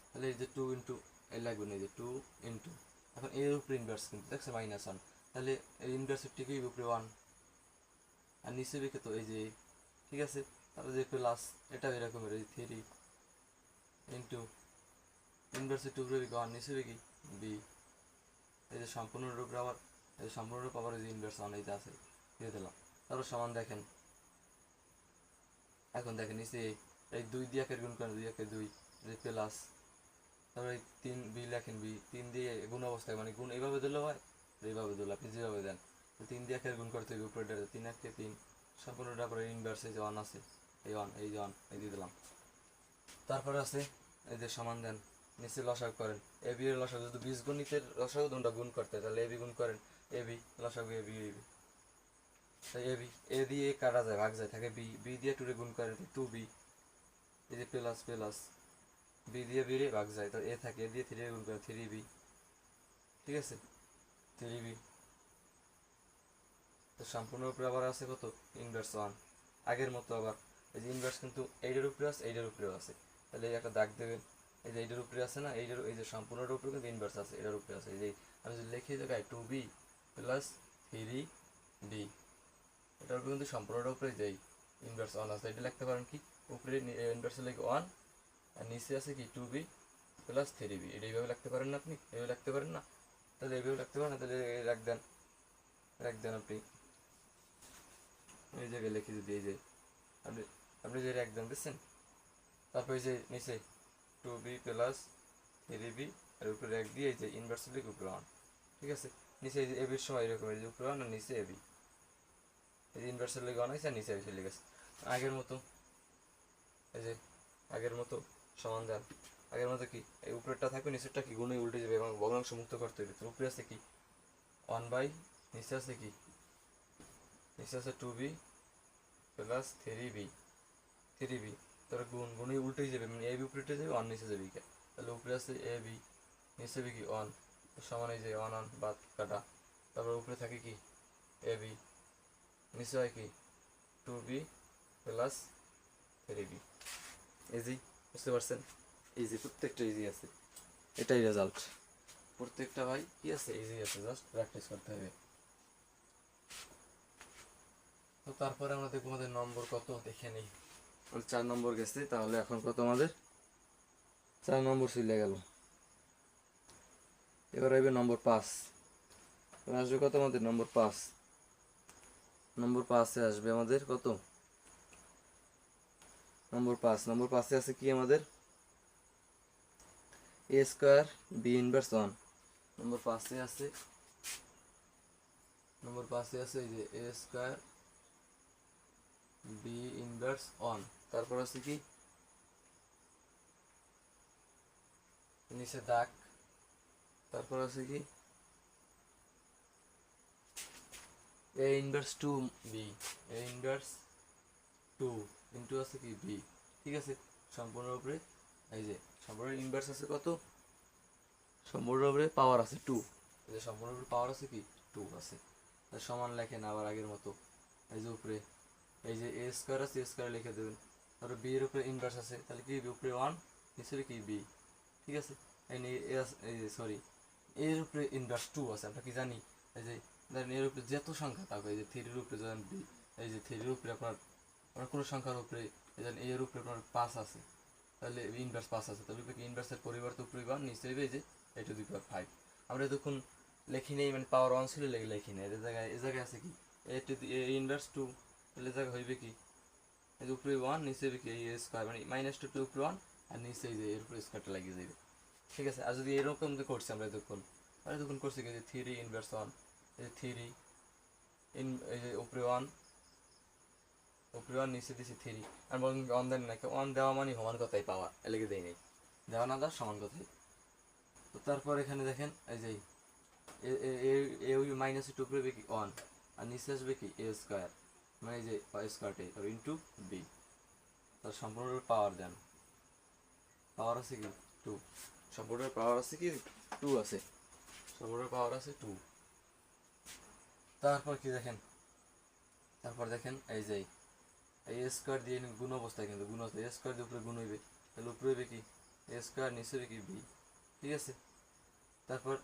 তাহলে এই যে 2 ইন্টু এই লাগবে না, এই যে 2 ইন্টু, এখন এর উপরে ইনভার্স কিন্তু দেখছে -1, তাহলে এই ইনভার্সের ঠিকই উপরে 1 আর নিচে বেঁকে তো এই যে, ঠিক আছে, তারপরে যে প্লাস এটা এরকম এই 3 ইন্টু ইনভার্সের 2 উপরে 1 নিচে বেঁকে b, এই যে সম্পূর্ণ রূপ আবার এই যে সম্পূর্ণ রূপ আবার এই যে ইনভার্স 1 এইটা আছে দিয়ে দিলাম। তারপর সমান দেখেন, এখন দেখেন নিচে এই 2 দিয়ে গুণ করেন, 2 একে 2 এই প্লাস, তারপরে 3b লেখেন, b 3 দিয়ে গুণ অবস্থায় মানে গুণ এইভাবে দিলে হয়, এইভাবে দিলে আপনি যেভাবে দেন 3 দিয়ে গুণ করতে হবে, উপরে 3 একে 3 সম্পূর্ণটা পরে ইনভার্স এই যে 1 আছে, এই 1 এই যে 1 এই দিয়ে দিলাম। তারপরে আছে এই যে সমান দেন, নিচে লসাগু করেন, এ বি এর লসাগু যদি বীজগণিতের লসাগু তোমরা গুণ করতে, তাহলে এ বি গুণ করেন, এ বি লসাগু এ বি তাই এ বি এ দিয়ে কাটা যায় ভাগ যায় থাকে বি, বি দিয়ে টুরে গুণ করেন 2b, এই যে প্লাস প্লাস বি দিয়ে বি রে ভাগ যায়, তো এ থাকে, এ দিয়ে 3 গুণ করেন 3b, ঠিক আছে 3b। তো সম্পূর্ণ উপরে আবার আছে কত ইনভার্স 1, আগের মতো আবার এই যে ইনভার্স কিন্তু এইটার উপরে আছে এইটার উপরেও আছে, তাহলে এই একটা দাগ দেবেন, এই যে এইটার উপরে আছে না, এইটার এই যে সম্পূর্ণটার উপরে কিন্তু ইনভার্স আছে, এটার উপরে আছে, এই যে আমি যদি লিখি জায়গায় 2b প্লাস 3b, এটার উপরে কিন্তু সম্পূর্ণটার উপরে যেই ইনভার্স 1 আছে, এটা লিখতে পারেন কি উপরে ইনভার্সে লিখে 1 আর নিচে আছে কি 2b প্লাস 3b, এটা এইভাবে লিখতে পারেন না, আপনি এইভাবে লিখতে পারেন না, তাহলে এইভাবে লিখতে পারেন না, তাহলে রাখ দেন আপনি এই জায়গায় লিখে যদি এই যে আপনি আপনি যে একদম দিচ্ছেন, তারপর এই যে নিচে 2b প্লাস 3b আর উপরে এক দিয়ে এই যে ইনভার্স লিখে উপরে 1, ঠিক আছে, নিচে এই যে এবির সময় এরকম এই যে উপরে 1 আর নিচে এবি, এই যে ইনভার্সের লিখে 1 আছে আর নিচে এসে লিখেছে আগের মতো, এই যে আগের মতো সমান দেন, আগের মতো কি এই উপরেরটা থাকবে নিচেরটা কি গুণে উল্টে যাবে এবং ভগ্নাংশ মুক্ত করতে হবে, তো উপরে আছে কি 1 নিচে আছে কি নিচে আছে 2b প্লাস 3b, তার গুণে উল্টেই যাবে মানে এবি উপরে উঠে যাবে 1 নিচে যাবে, তাহলে উপরে আছে এবি নিচে যাবে কি 1 সমান এই যে 1 1 বাদ কাটা, তারপর উপরে থাকে কি এবি নিচে হয় কি 2b প্লাস 3b। ইজি, বুঝতে পারছেন, ইজি, প্রত্যেকটা ইজি আছে, এটাই রেজাল্ট, প্রত্যেকটা ভাই কি আছে ইজি আছে, জাস্ট প্র্যাকটিস করতে হবে। তো তারপরে আমরা দেখবো আমাদের নম্বর কত দেখে নেই, 4 নম্বর গেছে, তাহলে এখন কত আমাদের 4 নম্বর চলে গেল, এবার আসবে নম্বর 5, আসবে কত আমাদের নম্বর 5, নম্বর 5-এ আসবে আমাদের কত নম্বর 5 আছে কি আমাদের a² b ইনভার্স 1, নম্বর 5-এ আছে নম্বর 5 আছে এই যে a square b inverse on, তারপর আছে কি নিচে দাগ, তারপর আছে কি a inverse 2b, a inverse 2 into আছে কি b, ঠিক আছে। সম্পূর্ণ উপরে এই যে সম্পূর্ণ ইনভার্স আছে কত, সম্পূর্ণ উপরে পাওয়ার আছে 2, এই যে সম্পূর্ণ উপরে পাওয়ার আছে কি 2 আছে, তার সমান লেখেন আবার আগের মতো। এই যে উপরে এই যে a স্কয়ার আছে, a স্কয়ার লিখে দেবেন। তারপর b এর উপরে ইনভার্স আছে, তাহলে কি উপরে 1 নিচে কি b, ঠিক আছে। এই যে সরি এর উপরে ইনভার্স 2 আছে, আমরা কি জানি এই যে ধরেন এর উপরে যত সংখ্যা থাকবে, এই যে 3 এর উপরে ধরেন b, এই যে 3 এর উপরে আপনার কোনো সংখ্যার উপরে ধরেন এর উপরে আপনার 5 আছে, তাহলে ইনভার্স 5 আছে, তাহলে কি ইনভার্সের পরিবর্তে উপরে 1 নিচে হবে এই যে a টু দি পাওয়ার 5। আমরা যখন লিখি নেই মানে পাওয়ার 1 ছিল লিখি নেই, এই জায়গায় আছে কি a to the a inverse 2, তাহলে জায়গা হইবে কি এই যে উপরে 1 নিচে হবে কি a স্কয়ার, মানে -2 টু উপরে 1 আর নিচে এই যে এর উপরে স্কয়ারটা লাগিয়ে যাবে, ঠিক আছে। আর যদি এরকম যে করছি আমরা তখন করছি কি যে 3 ইনভার্স 1, এই যে 3 এই যে উপরে 1 নিচে দিছি 3, আর বলেন 1 দেন না, 1 দেওয়া মানে সমান কথাই পাওয়া, এলাকে দেই নাই, দেওয়া না দেওয়া সমান কথাই। তো তারপর এখানে দেখেন এই যে এ ওই মাইনাস টু উপরে হবে কি 1 আর নিচে আসবে কি a স্কয়ার, মানে এই যে স্কয়ারটাই আর ইনটু b, তার সম্পূর্ণ পাওয়ার দেন, পাওয়ার আছে কি 2, সম্পূর্ণ পাওয়ার আছে কি 2 আছে, সম্পূর্ণ পাওয়ার আছে 2। তারপর কি দেখেন, তারপর দেখেন এই যে এই a স্কয়ার দিয়ে গুণ অবস্থায়, কিন্তু গুণ অবস্থায় a স্কয়ার দিয়ে উপরে গুণ হইবে, তাহলে উপরে হবে কি a স্কয়ার নিচে হবে কি b, ঠিক আছে। তারপর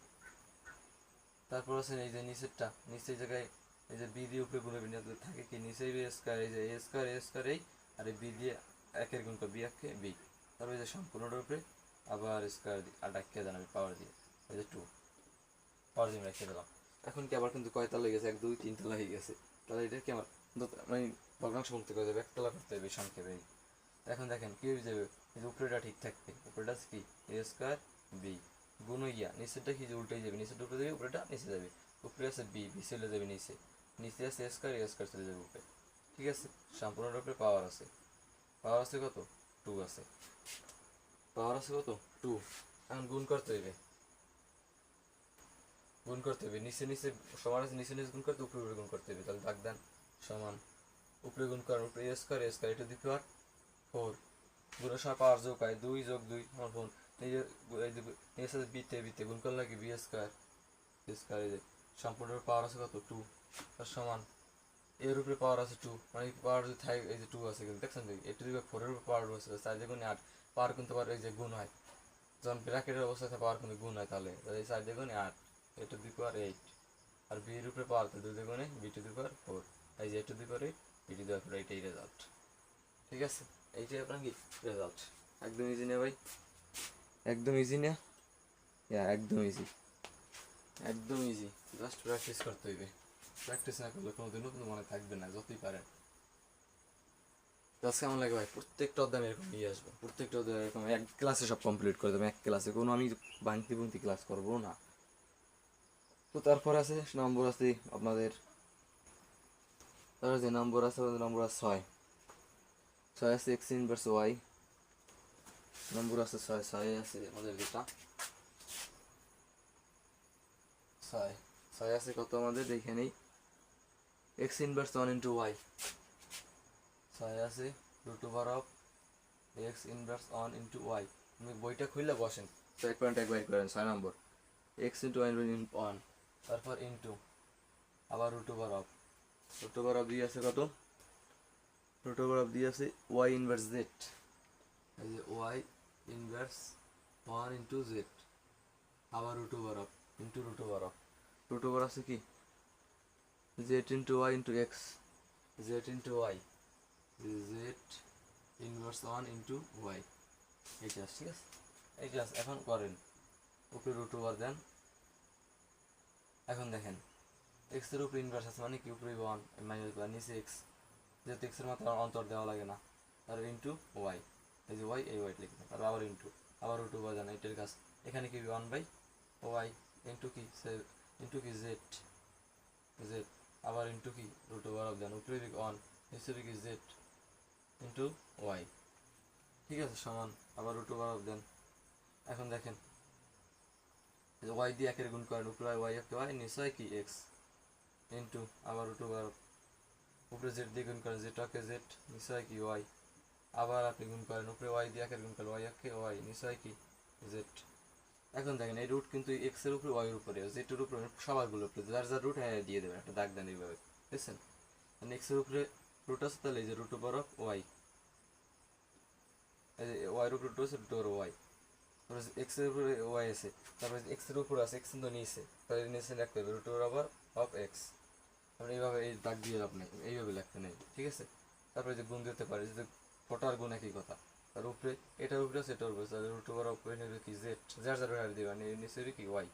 তারপর আছে এই যে নিচেরটা, নিচের জায়গায় এই যে b দিয়ে উপরে গুণ হবে, থাকে কি নিচে a স্কয়ার, এই যে a স্কয়ার এই আর এই b দিয়ে একের গুণ করে b একে b, তারপর এই যে সম্পূর্ণটার উপরে আবার স্কয়ার আর ডাকিয়ে দেন আমি পাওয়ার দিয়ে, এই যে 2 পাওয়ার দিয়ে রেখে দিলাম। এখন কি আবার কিন্তু কয়তলা হয়ে গেছে, 1 2 3 তলা হয়ে গেছে, তাহলে এটা কি আমার মানে ভগ্নাংশ মুক্ত করে দেবে, একতলা করতে হবে সংক্ষেপে। এখন দেখেন কি হয়ে যাবে, এই যে উপরেটা ঠিক থাকবে, উপরেটা কি a স্কয়ার b গুণ ইয়া নিচেরটা কি যে উল্টে যাবে, নিচেরটা উপরে যাবে উপরেটা নিচে যাবে, উপরে আছে b, b চলে যাবে নিচে, নিচে আছে a স্কয়ার চলে যাবে উপরে, ঠিক আছে। সম্পূর্ণটার উপরে পাওয়ার আছে, পাওয়ার আছে কত 2 আছে, পাওয়ার আছে কত 2। এখন গুণ করতে হবে, গুণ করতে হবে নিচে নিচে সমান আছে, নিচে নিচে গুণ করতে উপরে উপরে গুণ করতে হবে, তাহলে দাগ দেন সমান উপরে গুণ করার উপরে a square to the power 4, গুণের সময় পাওয়ার যোগ হয় 2 যোগ 2 আমার ফোন নিজের সাথে বিতে বিতে গুণ করলে কি বি স্কয়ার এই যে সম্পূর্ণ পাওয়ার আছে কত 2, তার সমান এর উপরে পাওয়ার আছে 2, মানে পাওয়ার যদি থাকে এই যে 2 আছে, কিন্তু দেখছেন এ টু দি পাওয়ার 4 এর উপরে পাওয়ার আছে 4 দিয়ে গুণে 8, পাওয়ার কিন্তু পাওয়ার এই যে গুণ হয়, যখন ব্র্যাকেটের অবস্থায় পাওয়ার কিন্তু গুণ হয়, তাহলে এই 4 দিয়ে গুণে 8 এ to the power 8, R B এর উপরে পাওয়ার 2 দিয়ে গুণে বি টু দি পাওয়ার 4, এই যে A to the power 8 B to the power 4, এইটাই রেজাল্ট, ঠিক আছে। এইটাই আপনার কি রেজাল্ট, একদম ইজি না ভাই, একদম ইজি না, একদম ইজি, একদম ইজি, জাস্ট প্র্যাকটিস করতে হইবে, প্র্যাকটিস না করলে কোনোদিনও কিন্তু মনে থাকবে না যতই পারেন। কাজ কেমন লাগে ভাই, প্রত্যেকটা অধ্যায় এরকম নিয়ে আসবো, প্রত্যেকটা অধ্যায় এরকম এক ক্লাসে সব কমপ্লিট করে দেবো, এক ক্লাসে কোনো আমি ভাঙতি ভুংতি ক্লাস করবো না। তো তারপর আছে নম্বর আছে আপনাদের, তারপর যে নম্বর আছে নম্বর আছে 6 আছে এক্স ইনভার্স ওয়াই, নম্বর আছে 6 আছে আমাদের যেটা 6 আছে কত আমাদের দেখে নেই, এক্স ইনভার্স 1 ইন্টু ওয়াই, 6 আছে root over of X inverse 1 into Y, তুমি বইটা খুললে বসেন 1.1 করেন 6 নম্বর এক্স ইন্টু 1, তারপর ইন্টু আবার রুট ওভার অফ দিয়ে আছে কত, রুট ওভার অফ দিয়ে আছে ওয়াই ইনভার্স জেড, এই যে ওয়াই ইনভার্স 1 ইন্টু জেড, আবার root over of into root over আছে কি Z into Y into X, Z into Y, Z inverse 1 into Y, এইটা ঠিক আছে। এই ক্লাস এখন করেন উপরে রুট ওভার দেন, এখন দেখেন এক্স এর উপরে ইনভার্স আছে মানে কি উপরে 1 মাইনাস বা নিচে এক্স, যেহেতু এক্স এর মাত্রা অন্তর দেওয়া লাগে না, আর ইন্টু ওয়াই, এই যে ওয়াই এই ওয়াই লিখবেন, আর আবার ইন্টু আবার রুট ওভার দেন, এটার কাজ এখানে কি 1 বাই ওয়াই ইন্টু কি জেড, জেড, আবার ইন্টু কি রুট ওভার অফ দেন, উপরে দিকে ওয়ান, নিচে দিকে জেড ইন্টু ওয়াই, ঠিক আছে, সমান আবার রুট ওভার অফ দেন। এখন দেখেন ওয়াই দিয়ে একের গুণ করেন, উপরে ওয়াই একে ওয়াই, নিচে হয় কি এক্স ইন্টু আবার রুট ওভার, উপরে জেড দিয়ে গুণ করেন, জেড ওকে জেড, নিচে হয় কি ওয়াই, আবার আপনি গুণ করেন, উপরে ওয়াই দিয়ে একের গুণ করেন, ওয়াই একে ওয়াই, নিচে হয় কি জেড। এখন দেখেন এই রুট কিন্তু এক্স এর উপরে ওয়াই এর উপরে, জেড এর উপরে, সবারগুলোর উপরে যার যার রুট হ্যাঁ দিয়ে দেবেন, একটা দাগ দেন এইভাবে, বুঝছেন? এক্স এর উপরে রুট আছে, তাহলে এই যে রুট ওভার অফ ওয়াই, এই যে ওয়াই এর উপরে রুট আছে, রুট ওভার ওয়াই, এক্স এর উপরে ওয়াই আছে, তারপরে এক্স এর উপরে আছে, এক্স কিন্তু নিচে, তাহলে নিচে লিখতে হবে রুট ওভার অফ এক্স। তারপরে এইভাবে এই দাগ দিয়ে লাভ নেই, এইভাবে লিখতে নেই, ঠিক আছে? তারপরে যে গুণ দিতে পারে, যে ফোটার গুণ একই কথা, তার উপরে এটার উপরে আছে, এটার উপরে, তাহলে রুট ওভার অফ নেবে কি জেড, যার যার হার দেবেন, নিচে কি ওয়াই,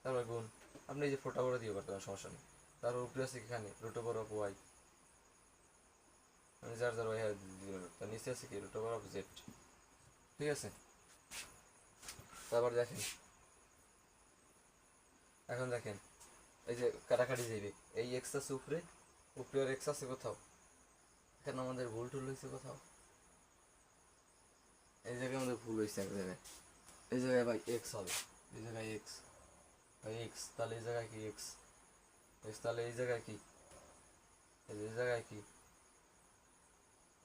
তারপর গুণ, আপনি এই যে ফোটা করে দিয়ে পারতেন, সমস্যা নেই। তারপর উপরে আছে এখানে রুট ওভার অফ ওয়াই, মানে যার যার ওয়াই হার দিবেন, তার নিচে আছে কি রুট ওভার অফ জেড, ঠিক আছে? তারপর দেখেন, এখন দেখেন এই যে কাটাকাটি যাইবে, এই এক্স আছে উপরে, উপরে আর এক্স আছে কোথাও, এখানে আমাদের ভুল টুল হয়েছে কোথাও, এই জায়গায় আমাদের ভুল হয়েছে এক জায়গায়, এই জায়গায় ভাই এক্স হবে, এই জায়গায় এক্স, ভাই এক্স, তাহলে এই জায়গায় কি এক্স, এক্স, তাহলে এই জায়গায় কি, এই জায়গায় কি,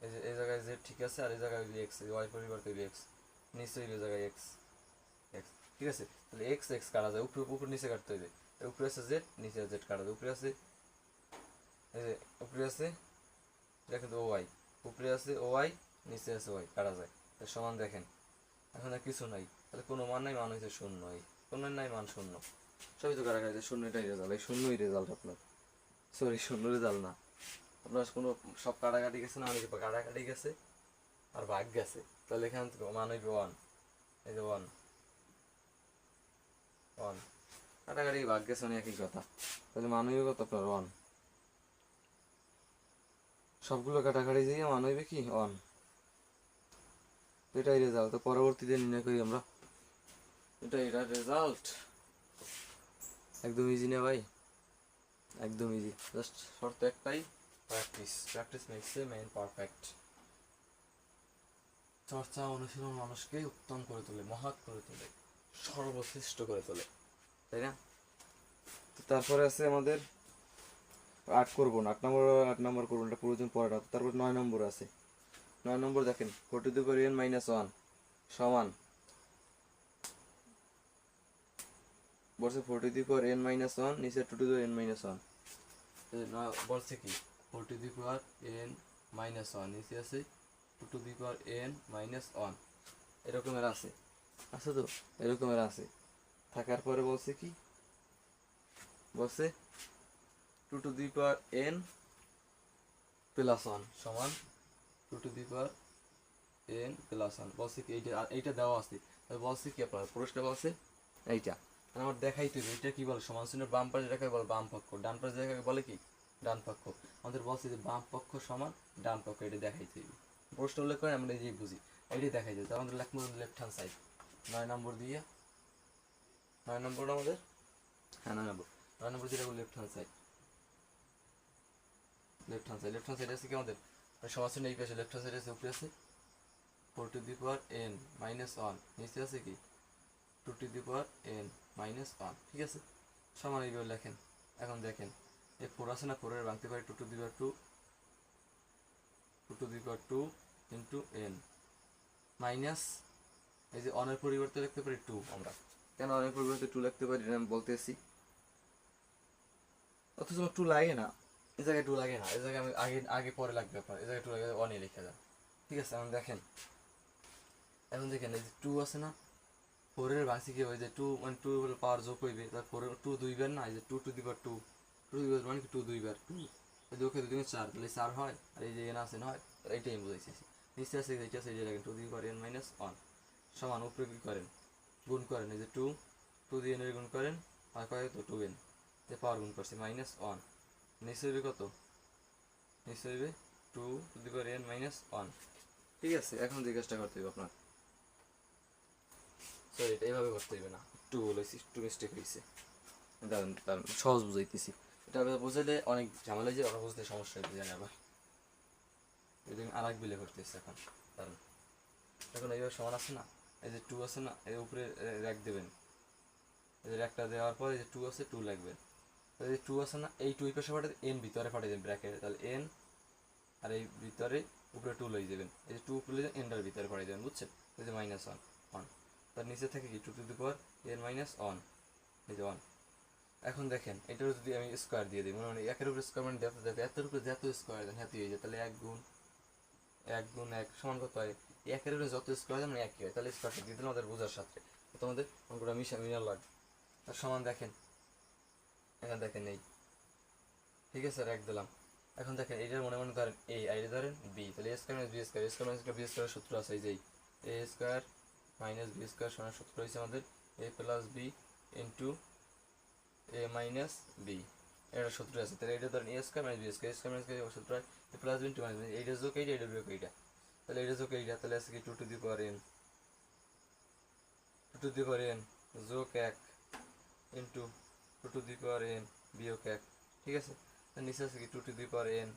এই যে এই জায়গায় জেড, ঠিক আছে, আর এই জায়গায় এক্স, ওয়াই পরিবর্তে এক্স, নিচে এই জায়গায় এক্স, এক্স, ঠিক আছে? তাহলে এক্স এক্স কাটা যায়, উপরে উপর নিচে কাটতে হবে, উপরে আছে জেড, নিচে জেড কাটা যায়, উপরে আছে এই যে উপরে আছে এটা কিন্তু ওয়াই, উপরে আছে ওয়াই, নিচে আছে ওয়াই, কাটা যায়, সমান দেখেন। এখন আর কিছু নাই, তাহলে কোনো মান নাই, মান হয়েছে শূন্য, কোনো নাই, মান শূন্য, সবই তো কাটাকাটি, শূন্য, এটাই রেজাল্ট, এই শূন্যই রেজাল্ট আপনার, সরি শূন্য রেজাল্ট না আপনার, কোনো সব কাটাকাটি গেছে না, অনেকে কাটাকাটি গেছে আর ভাগ গেছে, তাহলে এখান থেকে মান হইবে ওয়ান, এই যে ওয়ান, ওয়ান, কাটাকাটি ভাগ গেছে অনেক একই কথা, তাহলে মান হইবে কত আপনার ওয়ান, সবগুলো কাটাকাটি দিয়ে মান হইবে কি ওয়ান, এটাই রেজাল্ট। তো পরবর্তীতে নির্ণয় করি আমরা, এটাই রেজাল্ট, একদম ইজি না ভাই, একদম ইজি, জাস্ট শর্ত একটাই, practice, practice makes a man perfect. চর্চা অনুশীলন মানুষকে উত্তম করে তোলে, মহৎ করে তোলে, সর্বশ্রেষ্ঠ করে তোলে, তাই না? তো তারপরে আছে আমাদের 8 করবো না, 8 নম্বর করবো, এটা প্রয়োজন পড়ে না। তারপর 9 নম্বর আছে, 9 নম্বর দেখেন 4n-1 সমান, বলছে 4n-1, নিচে 2n-1, বলছে কি 4n-1, নিচে আছে 2n-1, এরকমের আছে, আছে তো, এরকমের আছে, থাকার পরে বলছে কি, বলছে 2n+1 সমান 2n+1, বলছে কি এইটা দেওয়া আছে, বলছে কি আপনার পুরস্কার বলছে এইটা, আমার দেখাইতে হবে এটা কি বলে, সমান চিহ্নের বাম পাশে যেটাকে বলে বাম পক্ষ, ডান পাশে যেটাকে বলে কি ডান পক্ষ, আমাদের বলছে যে বাম পক্ষ সমান ডান পক্ষ, এটা দেখাইতে হবে, প্রশ্ন উল্লেখ করে আমরা এই যে বুঝি, এইটাই দেখাইতে হবে, আমাদের লেখবো লেফট হ্যান্ড সাইড, 9 নম্বর দিয়ে, 9 নম্বর আমাদের, হ্যাঁ 9 নম্বর যেটা left hand side, left hand side আছে কি আমাদের সমাসীন, এই পাশে লেফট হ্যান্ড সাইড আছে, উপরে আছে 4n-1, নিচে আছে কি 2n-1, ঠিক আছে, সমান এইভাবে লেখেন। এখন দেখেন এই 4 আছে না, 4 এর ভাঙতে পারি 2 ইন্টু n মাইনাস, এই যে অনের পরিবর্তে লিখতে পারি 2, আমরা কেন অনের পরিবর্তে 2 লিখতে পারি আমি বলতেছি, অথচ 2 লাগে না, এই জায়গায় 2 লাগে না, এই জায়গায় আমি আগে আগে পরে লাগবে আপনার, এই জায়গায় 2 লাগে, অনে লিখে যান, ঠিক আছে? এখন দেখেন এই যে 2 আছে না, 4 এর ভাঙছি কি হয়, যে 2 মানে 2 বলে পাওয়ার যোগ হইবে, তার 4 2 দুইবার না, এই যে 2 মানে কি 2 দুইবার, 2 এই যে ওকে 2 4, তাহলে 4 হয়, আর এই যে n আছে না হয়, এইটাই আমি বুঝাইছি, নিচে আছে এইটা আছে, এই যে দেখেন 2n-1 সমান, উপরে কি করেন গুণ করেন, এই যে 2 দিয়ে n এর গুণ করেন, আর কয় তো 2n, যে পাওয়ার গুণ করছে -1, নিচে হইবে কত, নিচে হইবে 2n-1, ঠিক আছে? এখন যে কাজটা করতে হবে আপনার, সরি এটা এইভাবে করতে হইবে না, একটু বলেছি, একটু মিস্টেক হয়েছে, দাঁড়ান সহজ বুঝাইতেছি, এটা বুঝাইলে অনেক ঝামেলা যে ওরা বুঝতে সমস্যা হয়ে যায় আবার এদিন আর এক বিলে করতেছে এখন কারণ এখন এইভাবে সমান আছে না এই যে 2 আছে না এর উপরে র্যাক দেবেন এই যে র্যাকটা দেওয়ার পর এই যে 2 আছে 2 লাগবে এই যে 2 আছে না এই 2 এর পাশে পাঠাতে n ভিতরে পাঠিয়ে দেবেন ব্র্যাকেটে তাহলে n আর এই ভিতরে উপরে 2 লই দেবেন এই যে 2 উপরে লই n এর ভিতরে পাঠিয়ে দেবেন বুঝছেন এই যে -1 1 তার নিচে থাকে কি 2 টু দি পাওয়ার n - 1 এই যে 1 এখন দেখেন এটার যদি আমি স্কয়ার দিয়ে দিই মানে একের উপরে স্কয়ার মানে দেখো এতের উপরে যত স্কয়ার দেন হ্যাঁ হয়ে যায় তাহলে 1 গুণ 1 সমান কত হয় একের উপরে যত স্কয়ার দেন একই হয় তাহলে স্কয়ারটা দিয়ে দিলাম আমাদের বোঝার সাথে তোমাদের অঙ্কটা মিনা লাগবে আর সমান দেখেন এখানে দেখেন এই ঠিক আছে এক দিলাম এখন দেখেন এইটার মনে মনে ধরেন a আর এটা ধরেন b তাহলে a square b square b square সূত্র আছে এই যে a স্কয়ার b স্কয়ার সমান সূত্র হইছে আমাদের a + b into a minus b এটা সূত্র আছে তাহলে এটা ধরেন a স্কয়ার b স্কয়ার সূত্র হয় a + b ইনটু মাইনাস এইটা যোগ এইটা বিয়োগ এইটা তাহলে এটা যোগ এইটা তাহলে আছে কি 2 two the power n 2 two the power n যোগ 1 into 2 two the power n বিয়োগ 1 ঠিক আছে তার নিচে আছে কি 2 টু দি পাওয়ার n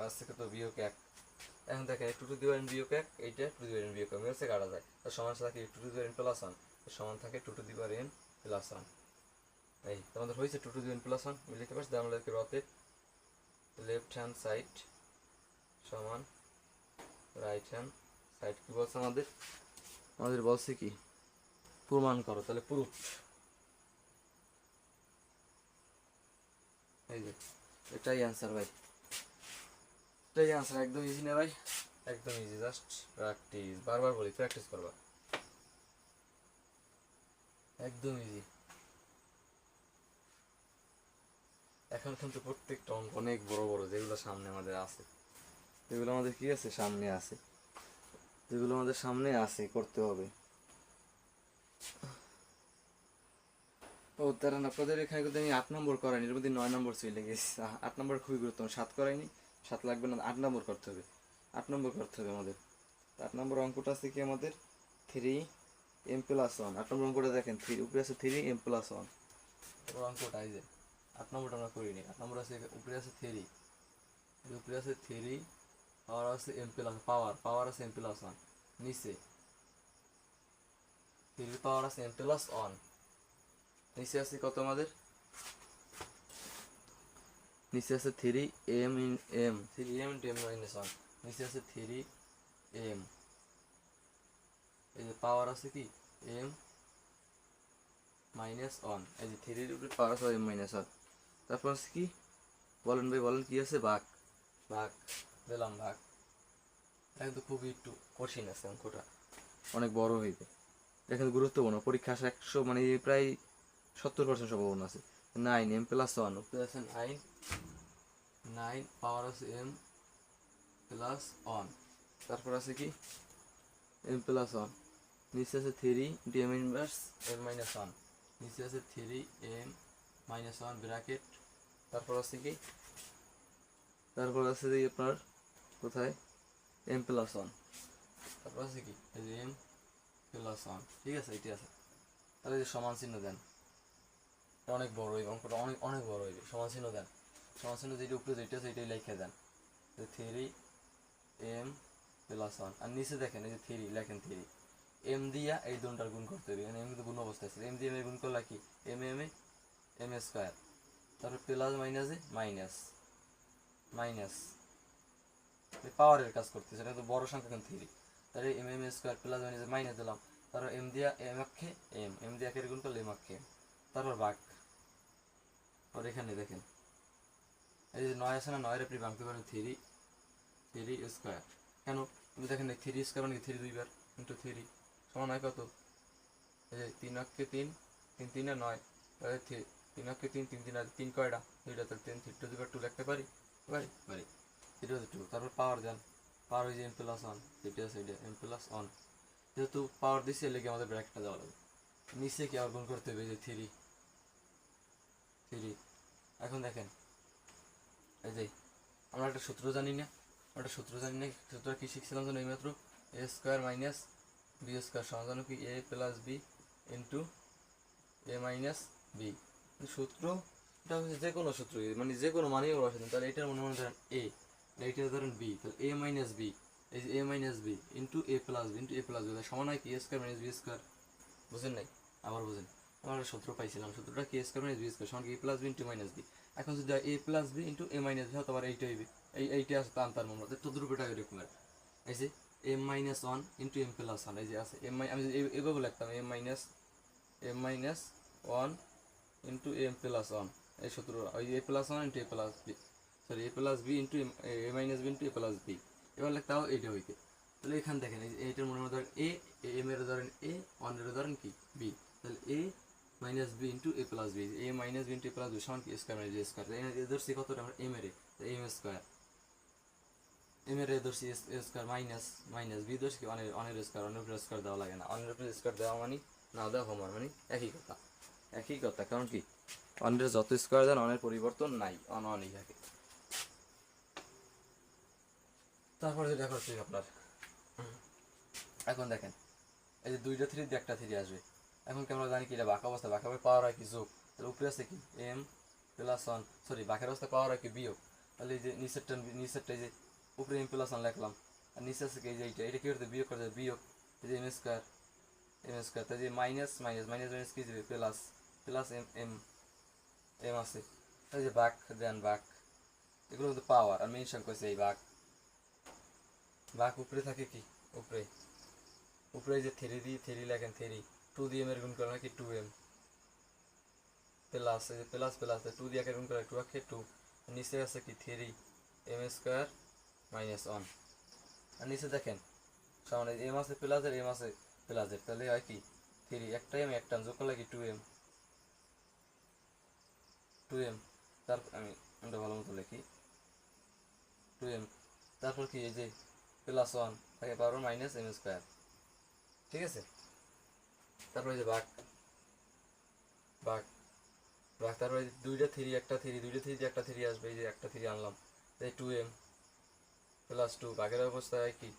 আছে কত বিয়োগ 1 এখন দেখেন 2 টু দি পাওয়ার n বিয়োগ 1 এইটা 2 টু দি পাওয়ার n বিয়োগ 1 মিলছে কাটা যায় তার সমান থাকে 2 two the power n plus 1 সমান থাকে 2 two the power n plus 1 এই তোমাদের হয়েছে 2 two the power n plus 1 লিখতে পারছি আমরা লিখে অতএব লেফট হ্যান্ড সাইড সমান রাইট হ্যান্ড সাইড কি বলছে আমাদের বলছে কি প্রমাণ করো তাহলে প্রুফ এই যে এটাই অ্যান্সার ভাই এটাই অ্যান্সার একদম ইজি না ভাই একদম ইজি জাস্ট প্র্যাকটিস বারবার বলি প্র্যাকটিস করবা একদম ইজি এখন কিন্তু প্রত্যেকটা অঙ্ক অনেক বড় বড় যেগুলো সামনে আমাদের আছে যেগুলো আমাদের কি আছে সামনে আছে যেগুলো আমাদের সামনে আছে করতে হবে ও তারা আপনাদের এখানে কিন্তু আমি 8 নম্বর করাইনি এর মধ্যে 9 নম্বর চলে গেছে 8 নম্বর খুবই গুরুত্বপূর্ণ 7 করাইনি 7 লাগবে না 8 নম্বর করতে হবে 8 নম্বর করতে হবে আমাদের 8 নম্বর অঙ্কটা আছে কি আমাদের 3m + 1 8 নম্বর অঙ্কটা দেখেন 3 উপরে আছে 3m + 1 তারপর অঙ্কটা এই যে 8 নম্বরটা আমরা করিনি 8 নম্বর আছে উপরে আছে 3 উপরে আছে 3 পাওয়ার আছে m + পাওয়ার আছে m + 1 নিচে 3 পাওয়ার আছে m + 1 নিচে আছে কত আমাদের নিচে আছে 3m m 3m * m - 1 নিচে আছে 3m এই যে পাওয়ার আছে কি m - 1 এই যে 3 এর উপরে পাওয়ার আছে m - 1 তারপর আছে কি বলেন ভাই বলেন কি আছে ভাগ দিলাম ভাগ একদম খুবই একটু কঠিন আছে অঙ্কটা অনেক বড় হইবে দেখেন গুরুত্বপূর্ণ পরীক্ষা আসা 100 মানে প্রায় 70% সম্ভাবনা আছে 9m + 1 উপরে আছে 9 পাওয়ার আছে m + 1 তারপর আছে কি m + 1 নিচে আছে 3 m ইনভার্স m - 1 নিচে আছে 3m - 1 ব্র্যাকেট তারপর আছে কি তারপর আছে যে আপনার কোথায় m + 1 তারপর আছে কি এই যে m + 1 ঠিক আছে এটি আছে তাহলে যে সমান চিহ্ন দেন অনেক বড় হইবে অঙ্কটা অনেক অনেক বড় হইবে সমান চিহ্ন দেন সমান চিহ্ন যেটা উপরে যেটা আছে এটাই লিখে দেন 3m + 1 আর নিচে দেখেন এই যে 3 লেখেন 3 m দিয়া এই দুটোর গুণ করতে হবে মানে m কিন্তু গুণ অবস্থায় আছে m দিয়ে m গুণ করলে কি m স্কয়ার তারপর প্লাস মাইনাসে মাইনাস পাওয়ারের কাজ করতেছে এটা তো বড় সংখ্যা কিন্তু 3 তাহলে m স্কয়ার প্লাস মাইনাসে মাইনাস দিলাম তারপর m দিয়া m আক্ষে m দিয়া এর গুণ করলে m আক্ষে তারপর ভাগ আর এখানে দেখেন এই যে 9 আছে না 9 এর আপনি ভাঙতে পারেন 3 স্কয়ার কেন তুমি দেখেন 3 স্কয়ার মানে 3 দুইবার ইনটু 3 সমান হয় কত এই যে 3 আক্ষে 3 3 3 এ 9 তাহলে 3 আক্ষে 3 3 3 আর 3 কয়টা দুইটা তাহলে 10 3 টু দি পাওয়ার 2 লিখতে পারি পারি 2 তারপর পাওয়ার দেন পাওয়ার হয়ে যায় m + 1 এটা আছে এটা m + 1 যেহেতু পাওয়ার দিছে এর লাগি আমাদের ব্র্যাকেটটা দেওয়া লাগবে নিচে কি আর গুণ করতে হবে যে 3 এখন দেখেন এই যে আমরা একটা সূত্র জানি না সূত্র কি শিখছিলাম জানো এইমাত্র a square minus b square সমান জানো কি a + b into a - b সূত্র এটা হচ্ছে যে কোনো সূত্র, মানে যে কোনো মানেই বসাতেন, তাহলে এটার মনে মনে ধরেন এ, এইটা ধরেন বি, তাহলে এ মাইনাস বি, এই যে A minus B into A plus B into A plus B সমান হয় কি A square minus B square. বুঝেন নাই? আবার বুঝেন, আমরা সূত্র পাইছিলাম, সূত্রটা কি A square minus B square সমান কি A plus B into minus B. এখন যদি A plus B into A minus B হয় তোমার এইটা হইবে, এইটা আছে তার মনে হতে চতুর্ভুজটা এরকম আর এই যে M minus one into M plus one, এই যে আছে এম আমি এভাবে লিখতাম M minus one into M plus one, এই সূত্র ওই A plus one into A plus B, sorry A plus B into A minus B into A plus B, এবার লিখতাও এইটা হইতে। তাহলে এখান দেখেন এই যে এইটার মনে ধরেন এ, এম এর ধরেন এ, ওয়ান এর ধরেন কি বি, তাহলে এ minus B into A plus B, A minus B into A plus B সমান কি স্কোয়ার মাইনাস বি স্কোয়ার, এ ধরছি কতটা আমরা এম এর, এম স্কোয়ার, এম এর ধরছি স্কোয়ার মাইনাস মাইনাস বি ধরছি কি অনের স্কোয়ার, অনের উপরে স্কোয়ার দেওয়া লাগে না, অনের উপরে স্কোয়ার দেওয়া মানে না দেওয়া হোমার মানে একই কথা, একই কথা, কারণ কি অনের যত স্কোয়ার দেন অনের পরিবর্তন নাই, অনই থাকে। তারপরে যেটা করছি আপনার, এখন দেখেন এই যে দুইটা থ্রি দিয়ে একটা থ্রি আসবে, এখন কি আমরা জানি কি এটা বাঁকা অবস্থা, বাঁকা পাওয়ার হয় কি যোগ, তাহলে উপরে আছে কি এম প্লাস ওয়ান, সরি বাঁকের অবস্থা পাওয়ার হয় কি বিয়োগ, তাহলে এই যে নিচেরটা এই যে উপরে এম প্লাস ওয়ান লিখলাম, আর নিচে আছে কি এই যে এটা কি করতে বিয়োগ করতে বিয়োগ, এই যে এম স্কোয়ার তাই যে মাইনাস মাইনাস মাইনাস মাইনাস কি যাবে plus, plus M M M আছে, তাই যে বাঁক দেন বাঁক, এগুলো কিন্তু পাওয়ার আর মেনশন করছে এই বাঁক, বাঁক উপরে থাকে কি উপরে, উপরে যে থ্রি দিয়ে থ্রি লেখেন থ্রি, টু দিয়ে এর গুণ করা হয় কি টু এম প্লাস, এই যে প্লাস প্লাস টু দিয়ে গুণ করা টু আঁকে টু, নিচে আছে কি three M square minus one, আর নিচে দেখেন সমান এম আছে প্লাসের এম আছে প্লাসের, তাহলে হয় কি থ্রি একটা এম একটা যোগ করলে কি টু এম, তারপর আমি ভালো মতো লিখি টু এম, তারপর কি এই যে প্লাস ওয়ান থাকে পাওয়ার মাইনাস এম স্কোয়ার, ঠিক আছে। তারপরে যে ভাগ ভাগ ভাগ, তারপরে দুইটা থ্রি একটা থ্রি, দুইটা থ্রি দিয়ে একটা থ্রি আসবে, এই যে একটা থ্রি আনলাম, এই টু এম প্লাস টু, ভাগের অবস্থায় হয় কি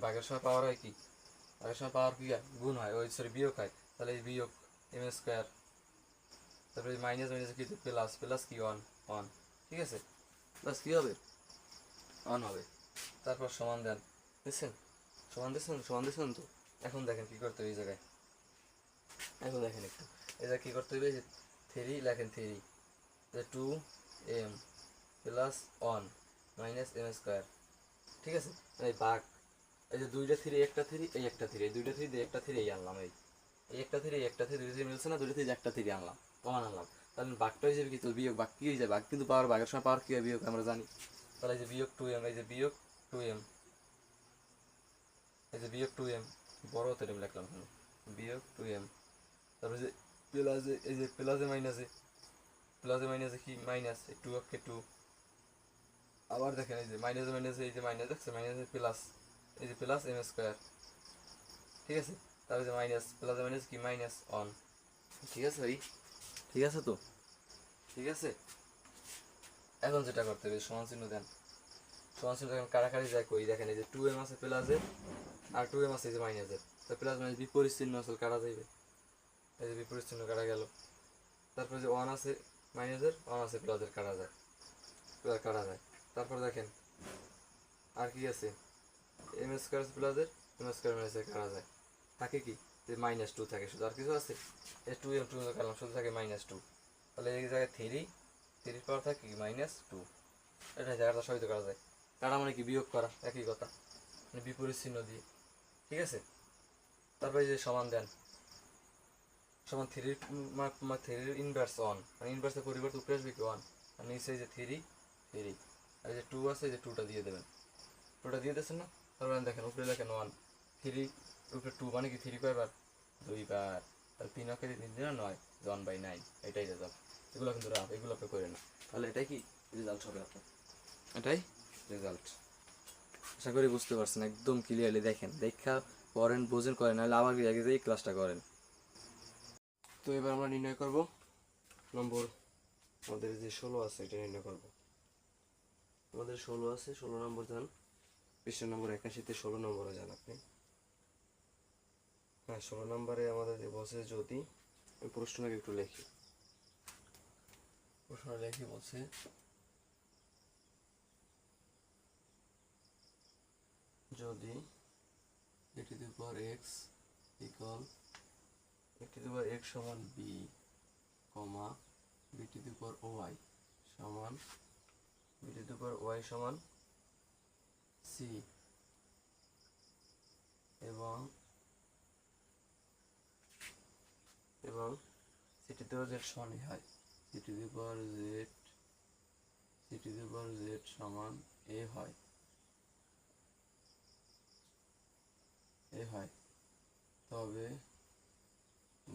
ভাগের সময় পাওয়ার হয় কি, ভাগের সময় পাওয়ার কি হয় গুণ হয়, ওই সরি বিয়োগ হয়, তাহলে এই বিয়োগ এম স্কোয়ার, তারপরে মাইনাস মাইনাস কি প্লাস, প্লাস কি ওয়ান ওয়ান, ঠিক আছে, প্লাস কি হবে ওয়ান হবে, তারপর সমান দেন দিচ্ছেন, সমান দিচ্ছেন তো। এখন দেখেন কি করতে হবে এই জায়গায়, এখন দেখেন একটু এই জায়গায় কী করতে হবে, যে থ্রি লেখেন থ্রি, যে two M plus one minus M square, ঠিক আছে, এই ভাগ, এই যে দুইটা থ্রি একটা থ্রি এই একটা থ্রি, এই দুইটা থ্রি দিয়ে একটা থ্রি এই আনলাম, এই একটা থ্রি একটা থ্রি দুইটা থ্রি মিলছে না, দুইটা থ্রি একটা থ্রি আনলাম ওয়ান আনলাম, তাহলে ভাগটা হয়ে যাবে কি তো বিয়োগ, ভাগ কি হয়ে যায় ভাগ, কিন্তু পাওয়ার ভাগের সময় পাওয়ার কি হয় বিয়োগ আমরা জানি, তাহলে এই যে বিয়োগ টু এম, এই যে বিয়োগ টু এম, এই যে বিয়োগ টু এম বড় হাতের এম লিখলাম এখানে, বিয়োগ টু এম, তারপরে যে প্লাসে এই যে প্লাসে মাইনাসে কি মাইনাস টু অক্ষে টু, আবার দেখেন এই যে মাইনাসে মাইনাসে এই যে মাইনাস দেখছে মাইনাসে প্লাস, এই যে প্লাস এম স্কোয়ার, ঠিক আছে, তারপরে যে মাইনাস প্লাসে মাইনাস কি মাইনাস অন, ঠিক আছে ভাই, ঠিক আছে তো, ঠিক আছে। এখন যেটা করতে হবে সমান চিহ্ন দেন, সমান চিহ্ন দেখেন কারাকারি যায় কই, দেখেন এই যে টু এম আছে প্লাসের আর টু এম আছে এই যে মাইনাসের, তো প্লাস মাইনাস বিপরীত চিহ্ন আসলে কাটা যাইবে, এই যে বিপরীত চিহ্ন কাটা গেল, তারপরে যে ওয়ান আছে মাইনাসের ওয়ান আছে প্লাসের কাটা যায়, তারপর দেখেন আর কি আছে এম স্কোয়ার প্লাসের এম স্কোয়ার মাইনাসের কাটা যায়, থাকে কি যে মাইনাস টু থাকে শুধু, আর কিছু আছে এই টু এম টু কাটলাম শুধু থাকে মাইনাস টু, তাহলে এই জায়গায় থ্রির পাওয়ার থাকে কি মাইনাস টু, এটা জায়গাটা সহিত করা যায়, কাটা মানে কি বিয়োগ করা একই কথা, মানে বিপরীত চিহ্ন দিয়ে, ঠিক আছে। তারপরে যে সমান দেন, সমান থ্রির ইনভার্স ওয়ান, মানে ইনভার্সের পরিবর্তে উপরে আসবে কি ওয়ান, আর নিচে যে থ্রি আর যে টু আছে যে টুটা দিয়ে দেবেন, টুটা দিয়ে দিয়েছেন না, তারপরে দেখেন উপরে দেখেন ওয়ান, থ্রি উপরে টু মানে কি থ্রি কয়বার দুইবার, তাহলে তিন অক্ষে তিন দিন নয়, 1/9, এটাই রেজাল্ট, এগুলো কিন্তু রাফ, এগুলো আপনি করে না, তাহলে এটাই কি রেজাল্ট হবে আপনার, এটাই রেজাল্ট। আশা করি বুঝতে পারছেন, একদম ক্লিয়ারলি দেখেন, দেখা পড়েন বোঝেন করেন, নাহলে আবার আগে এই ক্লাসটা করেন। তো এবার আমরা নির্ণয় করব নম্বর, আমাদের যে 16 আছে এটা নির্ণয় করব, আমাদের 16 আছে, 16 নম্বর যান, পৃষ্ঠা নম্বর 81-তে 16 নম্বরে যান আপনি, হ্যাঁ 16 নম্বরে আমাদের যে বসে যদি, আমি প্রশ্নটাকে একটু লিখি, প্রশ্ন লেখি বলছে যদি a to the power x equal a to the power x সমান b, b to the power y সমান b to the power y সমান c এবং c to the power z সমান হয় c to the power z সমান a হয় তবে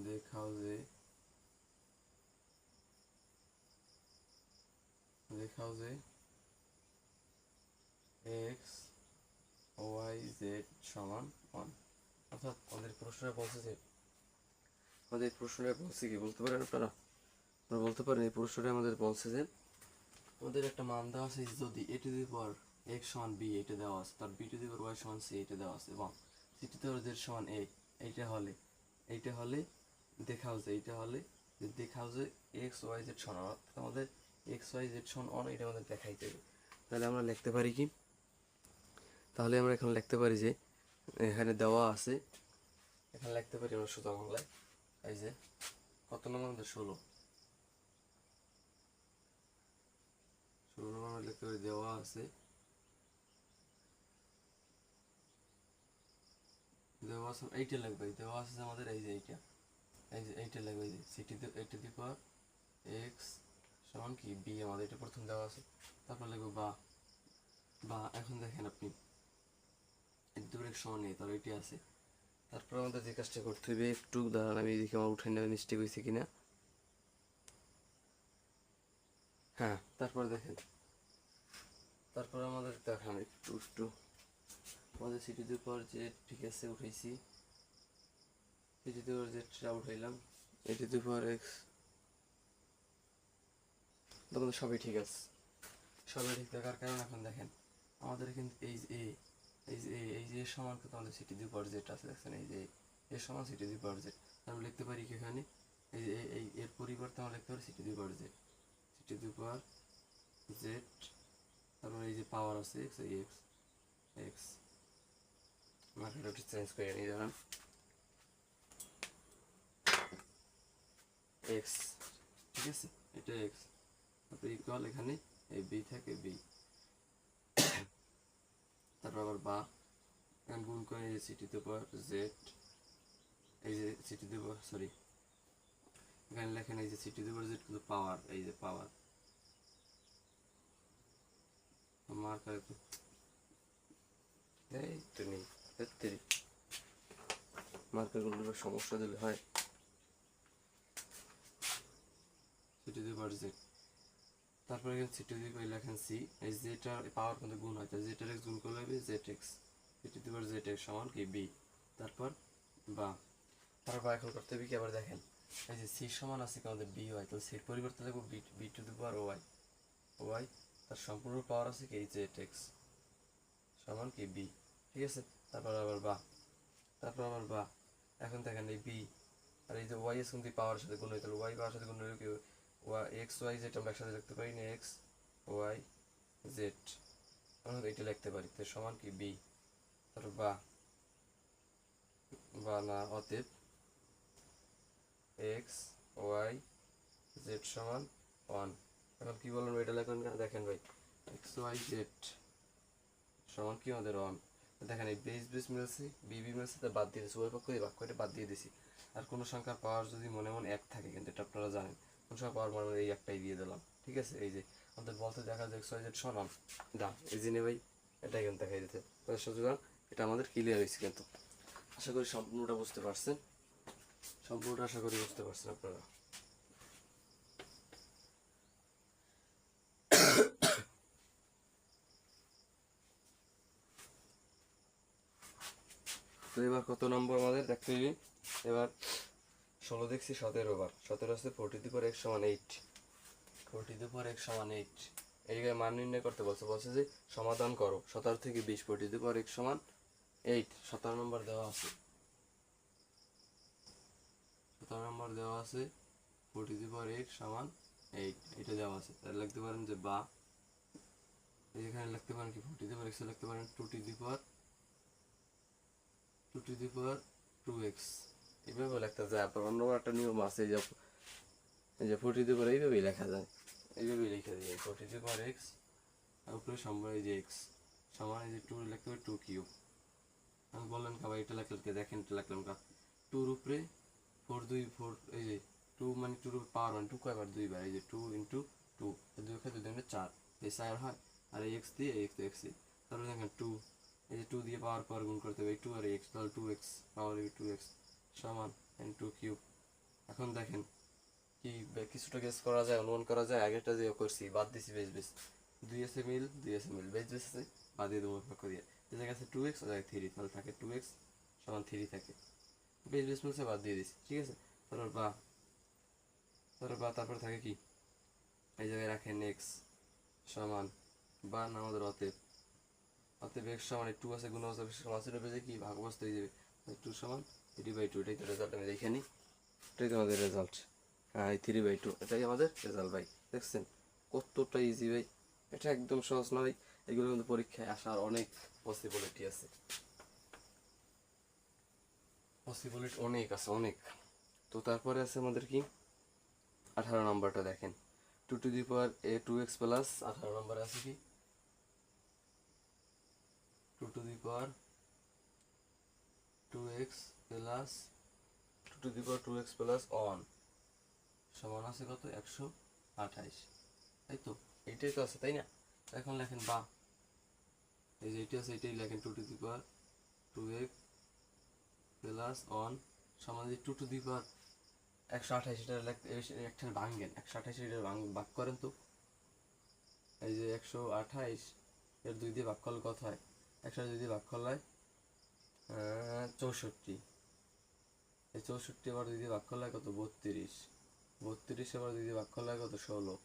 দেখাও যে x y z সমান 1। অর্থাৎ আমাদের প্রশ্নটা বলছে কি বলতে পারেন আপনারা বলতে পারেন এই প্রশ্নটা আমাদের বলছে যে আমাদের একটা মান দেওয়া আছে, যদি a to the power x সমান b এটা দেওয়া আছে, তার b to the power y সমান c এটা দেওয়া আছে এবং c to the power z সমান a এইটা হলে দেখাও যে x y z সমান, অর্থাৎ আমাদের x y z সমান এটা আমাদের দেখাইতে হবে। তাহলে আমরা লিখতে পারি কি, এখানে লিখতে পারি যে এখানে দেওয়া আছে, এখানে লিখতে পারি আমরা সোজা বাংলায়, এই যে কত নম্বর আমাদের 16 নম্বর লিখতে পারি দেওয়া আছে এইটা লাগবে, দেওয়া আছে আমাদের এই যে এইটা লাগবে, এই যে a to the power x সমান কি b আমাদের এটা প্রথম দেওয়া আছে, তারপর লিখবো বা এখন দেখেন আপনি x সমান নেই, তাহলে এটি আছে। তারপর আমাদের যে কাজটা করতে হবে, একটু দাঁড়ান আমি দেখি আমার উঠাই নেওয়া মিস্টেক হয়েছে কিনা। হ্যাঁ, তারপর দেখেন, তারপর আমাদের দেখান একটু আমাদের c to the power z ঠিক আছে উঠাইছি, c to the power z উঠাইলাম, a to the power x তোমাদের সবই ঠিক আছে, সবই ঠিক থাকার কারণ এখন দেখেন আমাদের কিন্তু এই যে সমান কিন্তু আমাদের c to the power z আছে, দেখছেন এই যে এর সমান c to the power z, আমরা লিখতে পারি কি এখানে এই যে এর পরিবর্তে আমরা লিখতে পারি c to the power z, তারপর এই যে পাওয়ার আছে x মার্কেটটা চেঞ্জ করে নিয়ে যাবেন x, ঠিক আছে এটা x, তারপর ইকুয়াল এখানে এই b থাকে b, তারপর আবার বা এখন গুণ করে এই যে c to the power z, এই যে c to the power এখানে লেখেন এই যে c to the power z কিন্তু পাওয়ার, এই যে পাওয়ার মার্কার এই তো নেই মার্কারগুলোর সমস্যা দিলে হয় c to the power z, তারপরে এখানে c to the power লেখেন c, এই যেটা পাওয়ার কিন্তু গুণ হয়, তাই যেটার x গুণ করলে হবে zx, c to the power zx সমান কি b, তারপর বা এখন করতে হবে কি, আবার দেখেন এই যে c সমান আছে কি আমাদের b হয়, তাহলে c এর পরিবর্তে লিখব b to the power y, তার সম্পূর্ণ পাওয়ার আছে কি zx সমান কি b, ঠিক আছে। তারপর আবার বা এখন দেখেন এই b আর এই যে y এর সঙ্গে পাওয়ার সাথে গুণ হয়, তাহলে y পাওয়ার সাথে গুণ হলে কি x y z আমরা একসাথে লিখতে পারি না, x y z আমরা এইটা লিখতে পারি, তো সমান কি b, তারপর বা না অতএব x y z সমান 1। এখন কি বললাম এটা লেখেন না, দেখেন ভাই x y z সমান কি আমাদের 1, দেখেন এই বেস মিলছে বি মিলছে, তা বাদ দিয়ে দিচ্ছি, ওই পক্ষ দিয়ে ভাগ করে বাদ দিয়ে দিছি। আর কোনো সংখ্যার পাওয়ার যদি মনে এক থাকে, কিন্তু এটা আপনারা জানেন কোন সংখ্যা পাওয়ার মনে এই একটাই দিয়ে দিলাম, ঠিক আছে। এই যে আমাদের বলতে দেখা যায় x y z সমান ডান, এই যে ভাই এটা এখানে দেখাই দিতে, সুতরাং এটা আমাদের ক্লিয়ার হয়েছে। কিন্তু আশা করি সম্পূর্ণটা বুঝতে পারছেন, আপনারা। তো এবার কত নম্বর আমাদের দেখতে হবে, এবার 16 দেখছি 17 বার, 17 আছে 4 to the power x সমান 8, 4 to the power x সমান 8, এই জায়গায় মান নির্ণয় করতে বলছে যে সমাধান করো 17 থেকে 20, 4 to the power x সমান 8, 17 নম্বর দেওয়া আছে, 4 to the power x সমান এইটা দেওয়া আছে, তাহলে লিখতে পারেন যে বা এখানে লিখতে পারেন কি 4 লিখতে পারেন 2 x এইভাবে লিখতে যায়। আপনার অন্য একটা নিয়ম আছে, এই যে 4 এইভাবেই লেখা যায়, এইভাবেই লিখে দিয়ে 4 x আর উপরে সম্ভব এই যে x সমান এই যে 2 লিখতে হবে 2 কিউব। আমি বললেন কাবা এটা লিখলে দেখেন এটা লিখলাম কা 2 উপরে 4 এই যে 2 মানে 2 এর পাওয়ার মানে 2 কয়বার 2 বার, এই যে 2 ইনটু 2 2 কে 2 দিয়ে 4 এই 4 হয়, আর এই x দিয়ে এই x তাহলে দেখেন 2 এই যে 2 দিয়ে পাওয়ার গুণ করতে হবে 2 আর x, তাহলে 2x পাওয়ার 2x সমান n2 কিউব। এখন দেখেন কি কিছুটা গেস করা যায়, অনুমান করা যায়। আগেটা যে করছি বাদ দিছি বেস 2 এসে মিল বেস আছে বাদ দিয়ে দেবো পক্ষ দিয়ে, এই জায়গায় আছে 2x আর 3, তাহলে থাকে 2x সমান 3 থাকে, বেস মিলছে বাদ দিয়ে দিছি, ঠিক আছে। তারপর থাকে কি এই জায়গায় রাখেন x সমান বা না আমাদের অতএব x সমান 2 আছে গুণ আছে সমান বেজে কি ভাগ বসতে হয়ে যাবে 2 সমান 3/2। এটাই তো রেজাল্ট আমি দেখে নিই, এটাই তো আমাদের রেজাল্ট। হ্যাঁ 3/2 এটাই আমাদের রেজাল্ট ভাই। দেখছেন কতটা ইজি ভাই, এটা একদম সহজ না ভাই। এগুলো কিন্তু পরীক্ষায় আসার অনেক পসিবিলিটি আছে, অনেক আছে অনেক। তো তারপরে আছে আমাদের কি 18 নম্বরটা দেখেন 2 প্লাস 18 নম্বরে আছে কি 2x প্লাস 2x প্লাস 1 সমান আছে কত 128, তাই তো এইটাই তো আছে তাই না। এখন লেখেন বা এই যে এইটা আছে এইটাই লেখেন 2x প্লাস 1 সমান যে 128 এটা একটা ভাঙেন 128 এটা ভাগ করেন তো, এই যে 128 এর 2 দিয়ে ভাগ করলে কত হয়, 102 দিয়ে ভাগ করলে 64, এই 64 আবার 2 দিয়ে ভাগ করলে কত 32, 32 আবার 2 দিয়ে ভাগ করলে কত 16,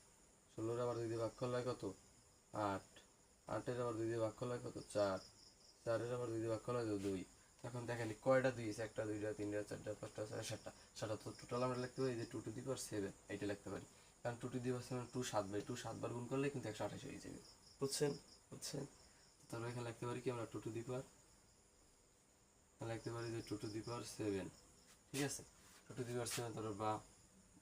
16 আবার 2 দিয়ে ভাগ করলে কত 8, 8 আবার 2 দিয়ে ভাগ করলে কত 4, 4 আবার 2 দিয়ে ভাগ করলে কত 2। এখন দেখেন কয়টা 2 আছে, 1 2 3 4 5 6 7টা, তো টোটাল আমরা লিখতে পারি যে 2 এইটা লিখতে পারি, কারণ 2 2 7/2 গুণ করলে কিন্তু 128 হয়ে যাবে। বুঝছেন, তারপর এখানে লিখতে পারি কি আমরা 2 লিখতে পারি যে 2 ঠিক আছে 2 তারপর বা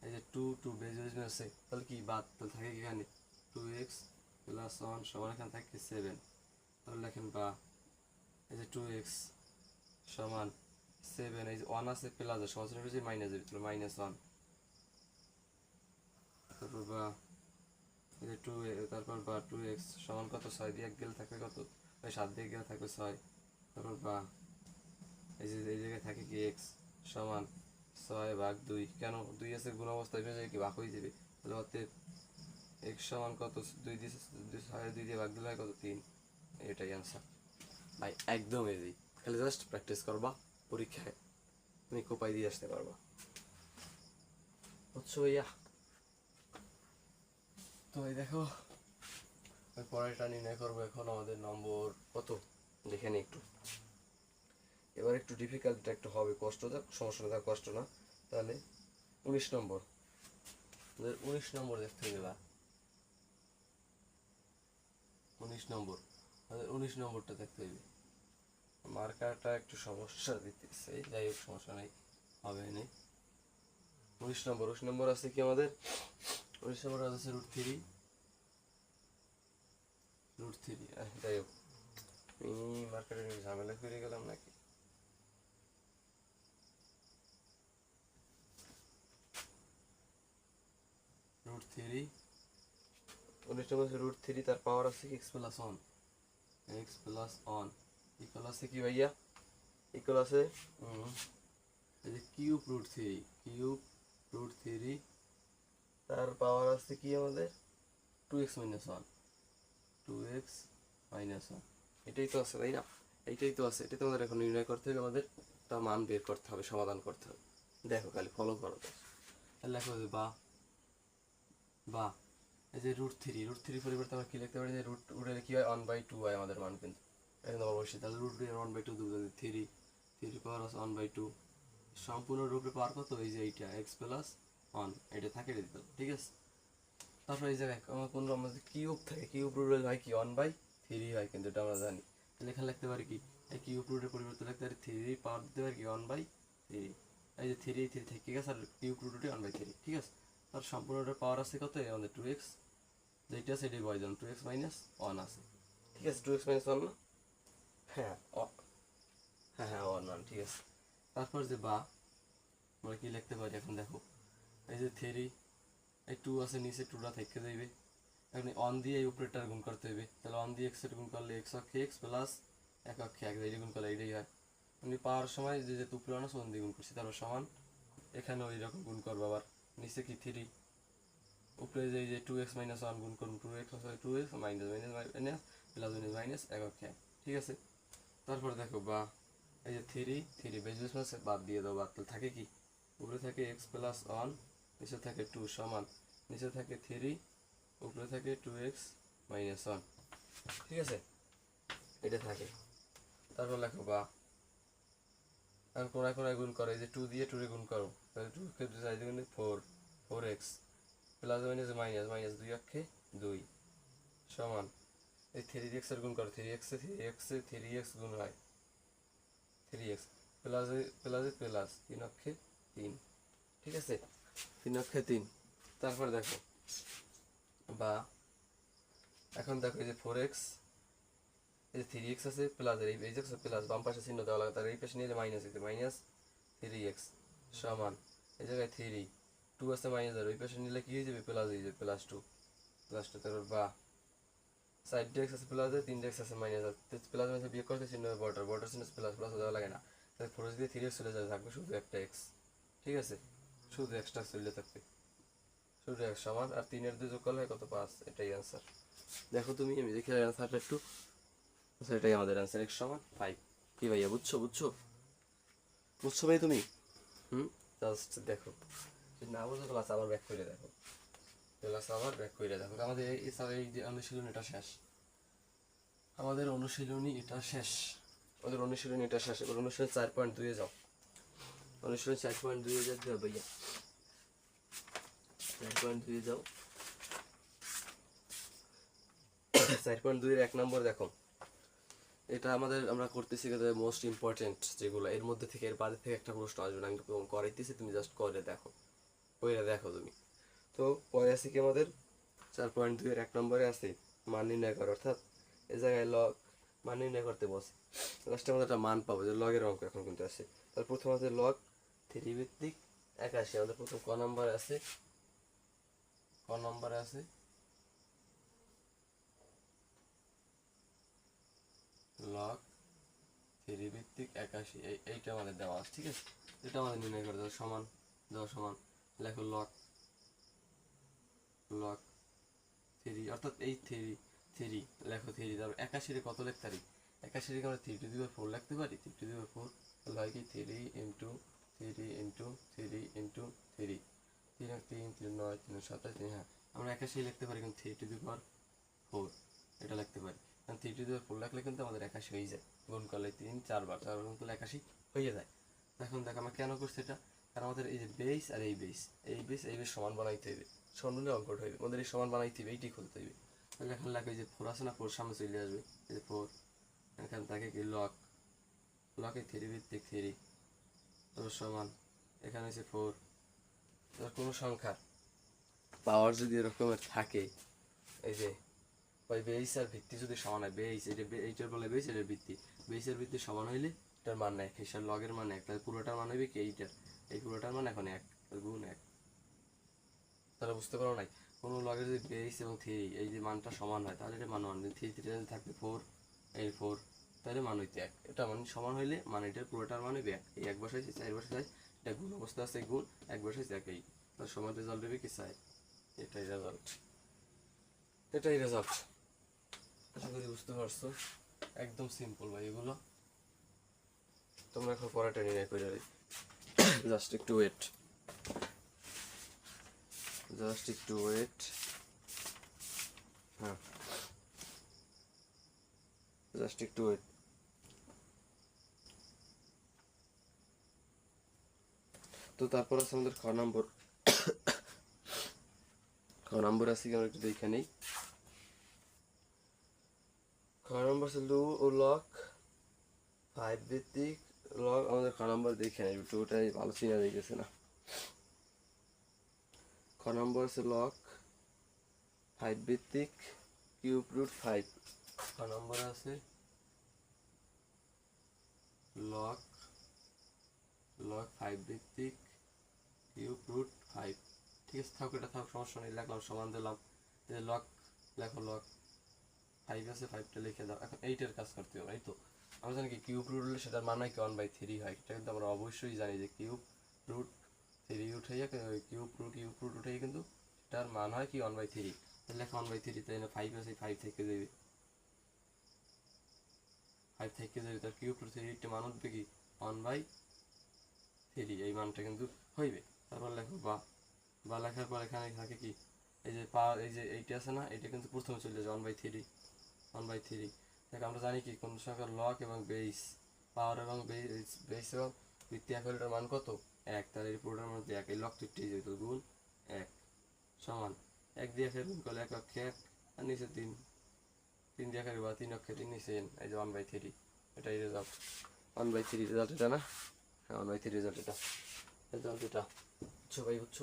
এই যে 2 বেজ আছে, তাহলে কি বাদ, তাহলে থাকে কি এখানে 2x প্লাস 1 সমান এখানে থাকে 7, তাহলে লেখেন বা এই যে 2x সমান 7, এই যে 1 আছে প্লাস আছে সমান হচ্ছে মাইনাস যাবে, তাহলে -1, তারপর বা এই যে 2 তারপর বা 2x সমান কত 6 দিয়ে 1 গেলে থাকবে কত 7 দিয়ে গেলে থাকবে 6, তারপর বা এই যে এই জায়গায় থাকে কি x সমান 6/2, কেন 2 আছে গুণ অবস্থায় ভেজে কি ভাগ হয়ে যাবে, তাহলে অতএব x সমান কত 2 দিয়ে 2 দিয়ে ভাগ দিলে হয় কত 3, এটাই आंसर ভাই। একদম ইজি, খালি জাস্ট প্র্যাকটিস করবা, পরীক্ষায় তুমি কোপাই দিয়ে আসতে পারবা। বুঝছো ভাইয়া। তো এই দেখো ওই পরেরটা নির্ণয় করবো। এখন আমাদের নম্বর কত দেখে নি একটু, এবার একটু ডিফিকাল্ট একটু হবে, কষ্ট থাক সমস্যা না থাক, কষ্ট না। তাহলে 19 নম্বর, 19 নম্বর দেখতে গেলা 19 নম্বর, 19 নম্বরটা দেখতে হবে। মার্কারটা একটু সমস্যা দিতেছে, যাই হোক সমস্যা নেই, হবে নেই। 19 নম্বর আছে কি আমাদের 19 নম্বর আছে √3, যাই হোক মার্কারে ঝামেলা করে গেলাম নাকি। √3 19 নম্বর আছে √3, তার পাওয়ার আছে কি x প্লাস 1 ইকুয়াল আছে কি ভাইয়া, ইকুয়াল আছে এই যে কিউব √3 তার পাওয়ার আছে কি আমাদের 2x - 1, এটাই তো আছে তাই না, এইটাই তো আছে, এটাই তো আমাদের এখন নির্ণয় করতে হবে, আমাদের তার মান বের করতে হবে, সমাধান করতে হবে। দেখো খালি ফলো করো, তাহলে লেখো যে বা এই যে √3 পরিবর্তে আমরা কি লিখতে পারি, যে রুটের কি হয় 1/2 হয় আমাদের মান, কিন্তু এখন অবশ্যই তাহলে √1/2 দেবো, 3 পাওয়ার আছে 1/2 সম্পূর্ণ রূপে পাওয়ার কত, এই যে এইটা x প্লাস 1 এটা থাকে দিতে, ঠিক আছে। তারপর এই জায়গায় আমার কোনো আমাদের কিউব থাকে, কিউব রুট হয় কি 1/3 হয়, কিন্তু এটা আমরা জানি। তাহলে এখানে লিখতে পারি কি এই কিউব রুটের পরিবর্তে লিখতে পারি 3 পাওয়ার দিতে পারি কি 1/3। এই যে 3 3 থেকে গেছে আর কিউব রুটে 1/3, ঠিক আছে। তার সম্পূর্ণটার পাওয়ার আছে কত আমাদের 2x, যেটা আছে এটাই বয় 2x - 1 আছে, ঠিক আছে। 2x - 1 না, হ্যাঁ হ্যাঁ হ্যাঁ 1 1, ঠিক আছে। তারপর যে বা আমরা কি লিখতে পারি এখন দেখো, এই যে 3 এই 2 আছে নিচে 2টা থেকে যাইবে, এখন 1 দিয়ে এই উপরেরটার গুণ করতে হবে। তাহলে 1 দিয়ে x এর গুণ করলে x অক্ষে x প্লাস এক অক্ষে এক, এই গুণ করলে এইটাই হয়। আমি পাওয়ার সময় যে যে উপরে আনা 1 দিয়ে গুণ করছি, তারপর সমান এখানে ওই রকম গুণ করবো। আবার নিচে কি 3, উপরে যে 2x - 1 গুণ করুন 2x minus minus plus minus এক অক্ষে এক, ঠিক আছে। তারপর দেখো বা এই যে 3 বেজ বাদ দিয়ে দাও, বাদ থাকে কি উপরে থাকে x প্লাস 1, নিচে থাকে 2 সমান, নিচে থাকে 3, উপরে থাকে 2x - 1, ঠিক আছে, এটা থাকে। তারপর লেখো বা আর কোনায় কোনায় গুণ করো, এই যে 2 দিয়ে 2 রে গুণ করো, তাহলে 2 কে 2 4 দিয়ে 4x plus minus minus minus 2 অক্ষে 2 সমান, এই 3x এর গুণ করো, 3x এ 3x গুণ হয় 3x প্লাস প্লাস প্লাস 3 অক্ষে 3, ঠিক আছে, 3 অক্ষে 3। তারপর দেখো বা এখন দেখো এই যে 4x, এই যে 3x আছে প্লাস এই যে প্লাস বাম পাশে চিহ্ন দেওয়া লাগে, তার এই পাশে নিয়ে মাইনাস আছে মাইনাস 3x সমান, এই জায়গায় 3 2 আছে মাইনাস আর ওই পাশে নিলে কি হয়ে যাবে প্লাস হয়ে যাবে প্লাস 2 তারপর বা সাইড ডেক্স আছে প্লাস 3x আছে মাইনাস আর প্লাস মাইনাস বিয়োগ করতে চিহ্ন বর্ডার চিহ্ন প্লাস প্লাস দেওয়া লাগে না, তাহলে 4x দিয়ে 3x চলে যাবে, থাকবে শুধু একটা x, ঠিক আছে, শুধু এক্সট্রা চলে থাকবে শুধু x সমান, আর 3 এর 2 যোগ করলে হয় কত 5, এটাই आंसर। দেখো তুমি আমি দেখি आंसरটা একটু, এটাই আমাদের आंसर x সমান 5। কি ভাইয়া বুঝছো বুঝছো বুঝছো ভাই তুমি? জাস্ট দেখো, যদি না বুঝো ক্লাস আবার ব্যাক করে দেখো, ক্লাস আবার ব্যাক করে দেখো। আমাদের এই যে অনুশীলন এটা শেষ, আমাদের অনুশীলনী এটা শেষ, আমাদের অনুশীলনী এটা শেষ। এবার অনুশীলন 4.2 এ যাও, অনুশীলন 4.2 এ যেতে হবে ভাইয়া, 4.2 এ যাও। 4.2 এর 1 নম্বর দেখো, এটা আমাদের আমরা করতেছি মোস্ট ইম্পর্টেন্ট যেগুলো, এর মধ্যে থেকে এর বাইরে থেকে একটা প্রশ্ন আসবে না, আমি করাইতেছি তুমি জাস্ট করে দেখো, কইরা দেখো তুমি। তো পরে আছে কি আমাদের 4.2 এর 1 নম্বরে আছে মান নির্ণয় করা, অর্থাৎ এই জায়গায় লগ মান নির্ণয় করতে বসে, লাস্টে আমাদের একটা মান পাবো, যে লগের অঙ্ক এখন কিন্তু আছে। তার প্রথম আছে লগ 3 ভিত্তিক 81, আমাদের প্রথম ক নম্বরে আছে, ক নম্বরে আছে লগ 3 ভিত্তিক 81, এইটা আমাদের দেওয়া আছে, ঠিক আছে। এটা আমাদের নির্ণয় করে দেওয়া সমান, দেওয়া সমান লেখো লগ লগ 3, অর্থাৎ এই 3 লেখো 3, তারপর 81 রে কত লিখতে পারি, 81 রে আমরা 3 টু দি পাওয়ার 4 লিখতে পারি, 3 টু দি পাওয়ার 4, তাহলে হয় কি 3 ইন্টু 3 ইন্টু 3 ইন্টু 3, 3 আর 3 3 9 3 27, হ্যাঁ আমরা 81 লিখতে পারি, কিন্তু 3 টু দি পাওয়ার 4 এটা লিখতে পারি, কারণ 3 টু দি পাওয়ার 4 লিখলে কিন্তু আমাদের 81 হয়ে যায়, গুণ করলে 3 4 বার কিন্তু 81 হয়ে যায়। এখন দেখ আমরা কেন করছি এটা, কারণ আমাদের এই যে বেস আর এই বেস সমান বানাইতে হবে, সমান অঙ্কটা হইবে আমাদের এই সমান বানাইতে হবে, এইটি খুলতে হবে। তাহলে এখন লাগে যে 4 আছে না, 4 সামনে চলে আসবে, এই যে 4, এখান থাকে কি লকে 3 ভিত্তিক 3 তোর সমান, এখানে হচ্ছে 4, কোনো সংখ্যার পাওয়ার যদি এরকমের থাকে, এই যে ওই বেস আর ভিত্তি যদি সমান হয়, বেস এইটার বলে বেস, এটার ভিত্তি, বেসের ভিত্তি সমান হইলে এটার মান 1, হিসাব লগের মান 1, তাহলে পুরোটার মান হইবে কি এইটার, এই পুরোটার মান এখন 1, গুণ 1। তাহলে বুঝতে পারো নাই, কোনো লগের যদি বেস এবং 3 এই যে মানটা সমান হয়, তাহলে এটা মান 1, 3 3 থাকবে 4, এই 4, তাহলে মান হইতে 1, এটা মান সমান হইলে মান এটার পুরোটার মান হইবে 1, এই 1 বসাইছে 4 বসাইছে, এটা গুণ অবস্থা আছে গুণ 1 বসাইছে 1, এই তার সমান রেজাল্ট হবে কি 4, এটাই রেজাল্ট, এটাই রেজাল্ট। আশা করি বুঝতে পারছো, একদম সিম্পল ভাই এগুলো, তোমরা এখন পড়াটা নিয়ে করে জাস্ট একটু ওয়েট, জাস্ট একটু ওয়েট, হ্যাঁ জাস্ট একটু ওয়েট। তো তারপর আছে আমাদের খ নম্বর আছে কি আমরা একটু দেখে নেই। খ নম্বর আছে লক 5 ভিত্তিক লক। আমাদের খ নম্বর দেখে নেই, ওটাই ভালো চিনা দেখেছে না। খ নম্বর আছে লক 5 ভিত্তিক কিউব রুট 5। খ নম্বর আছে লক 5 ভিত্তিক কিউব রুট 5। ঠিক আছে, থাক এটা থাক, সমস্যা নেই, লিখলাম সমান দিলাম। লক লেখো লক 5 আছে, 5টা লিখে দাও। এখন 8-এর কাজ করতে হবে, এই তো আমরা জানি কি কিউব রুট হলে সেটার মান হয় কি 1/3 হয়। এটা কিন্তু আমরা অবশ্যই জানি যে কিউব রুট 3 উঠাইয়া কিউব রুট উঠাইয়া কিন্তু সেটার মান হয় কি 1/3। তাহলে লেখা 1/3, তাই না 5 আছে, 5 থেকে যাবে, 5 থেকে যাবে, তার কিউব রুট 3 মান উঠবে কি 1/3, এই মানটা কিন্তু হইবে। তারপর লেখো বা লেখার পর এখানে থাকে কি এই যে পাওয়ার, এই যে এইটা আছে না, এটা কিন্তু প্রথমে চলে যায় 1/3। দেখ আমরা জানি কি কোন সংখ্যার লগ এবং বেস, পাওয়ার এবং বেস এবং ভিত্তি এক হলে এটার মান কত 1। তাহলে এই পুরোটার মধ্যে 1, এই লগ তৃতীয় যেত গুণ 1 সমান 1 দিয়ে গুণ করলে 1 অক্ষে 1 আর নিচে 3 দিয়ে বা 3 অক্ষে 3 নিচে n, এই যে 1/3। এটাই রেজাল্ট 1/3 রেজাল্ট, এটা না? হ্যাঁ 1/3 রেজাল্ট, এটা বুঝছো ভাই, বুঝছো।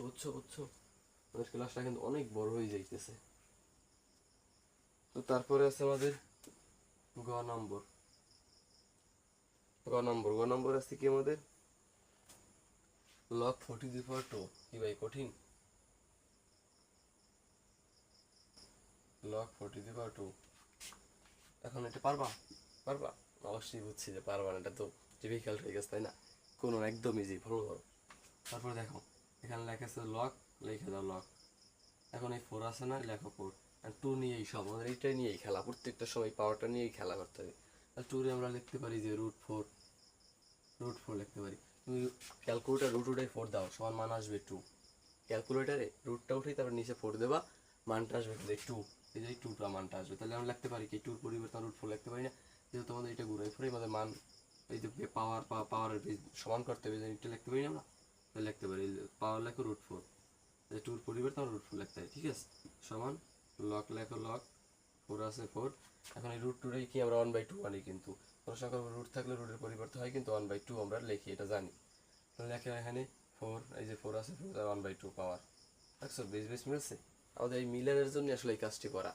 আমাদের ক্লাসটা কিন্তু অনেক বড় হয়ে যাইতেছে। তো তারপরে আছে আমাদের গ নম্বর আছে কি আমাদের log 40^2। কি ভাই কঠিন? log 40^2। এখন এটা পারবা? অবশ্যই বুঝছি যে পারবা না, এটা তো ডিফিকাল্ট হয়ে গেছে, তাই না? কোনো একদম ইজি, ভালো। তারপর দেখো এখানে লেখা আছে লগ, লিখে দাও লগ। এখন এই 4 আছে না, লেখো 4। আর 2 নিয়েই সব, আমাদের এইটাই নিয়েই খেলা, প্রত্যেকটা সময় পাওয়ারটা নিয়েই খেলা করতে হবে। আর 2 আমরা লিখতে পারি যে √4 লিখতে পারি। তুমি ক্যালকুলেটার রুট উঠে 4 দাও, সমান মান আসবে 2। ক্যালকুলেটারে রুটটা উঠেই তারপর নিচে 4 দেবা, মানটা আসবে 2। এই যে 2টা মানটা আসবে। তাহলে আমরা লিখতে পারি কি 2-র পরিবর্তে √4 লিখতে পারি না, যেহেতু আমাদের এটা ঘুরাই ফিরে আমাদের মান এই যে পাওয়ারের সমান করতে হবে, এটা লিখতে পারি না আমরা, তাহলে লিখতে পারি পাওয়ার লেখো √4, 2-র পরিবর্তে আমরা √4 লিখতে পারি। ঠিক আছে, সমান লগ লেখো লগ 4 আছে 4। এখন এই √2টাই কি আমরা 1/2 আনি, কিন্তু কোনো সংখ্যার রুট থাকলে রুটের পরিবর্তে হয় কিন্তু 1/2 আমরা লিখি, এটা জানি। তাহলে লেখা এখানে 4, এই যে 4 আছে 4 1/2 পাওয়ার। দেখছো বেশ মিলছে। আমাদের এই মিলানের জন্য আসলে এই কাজটি করা।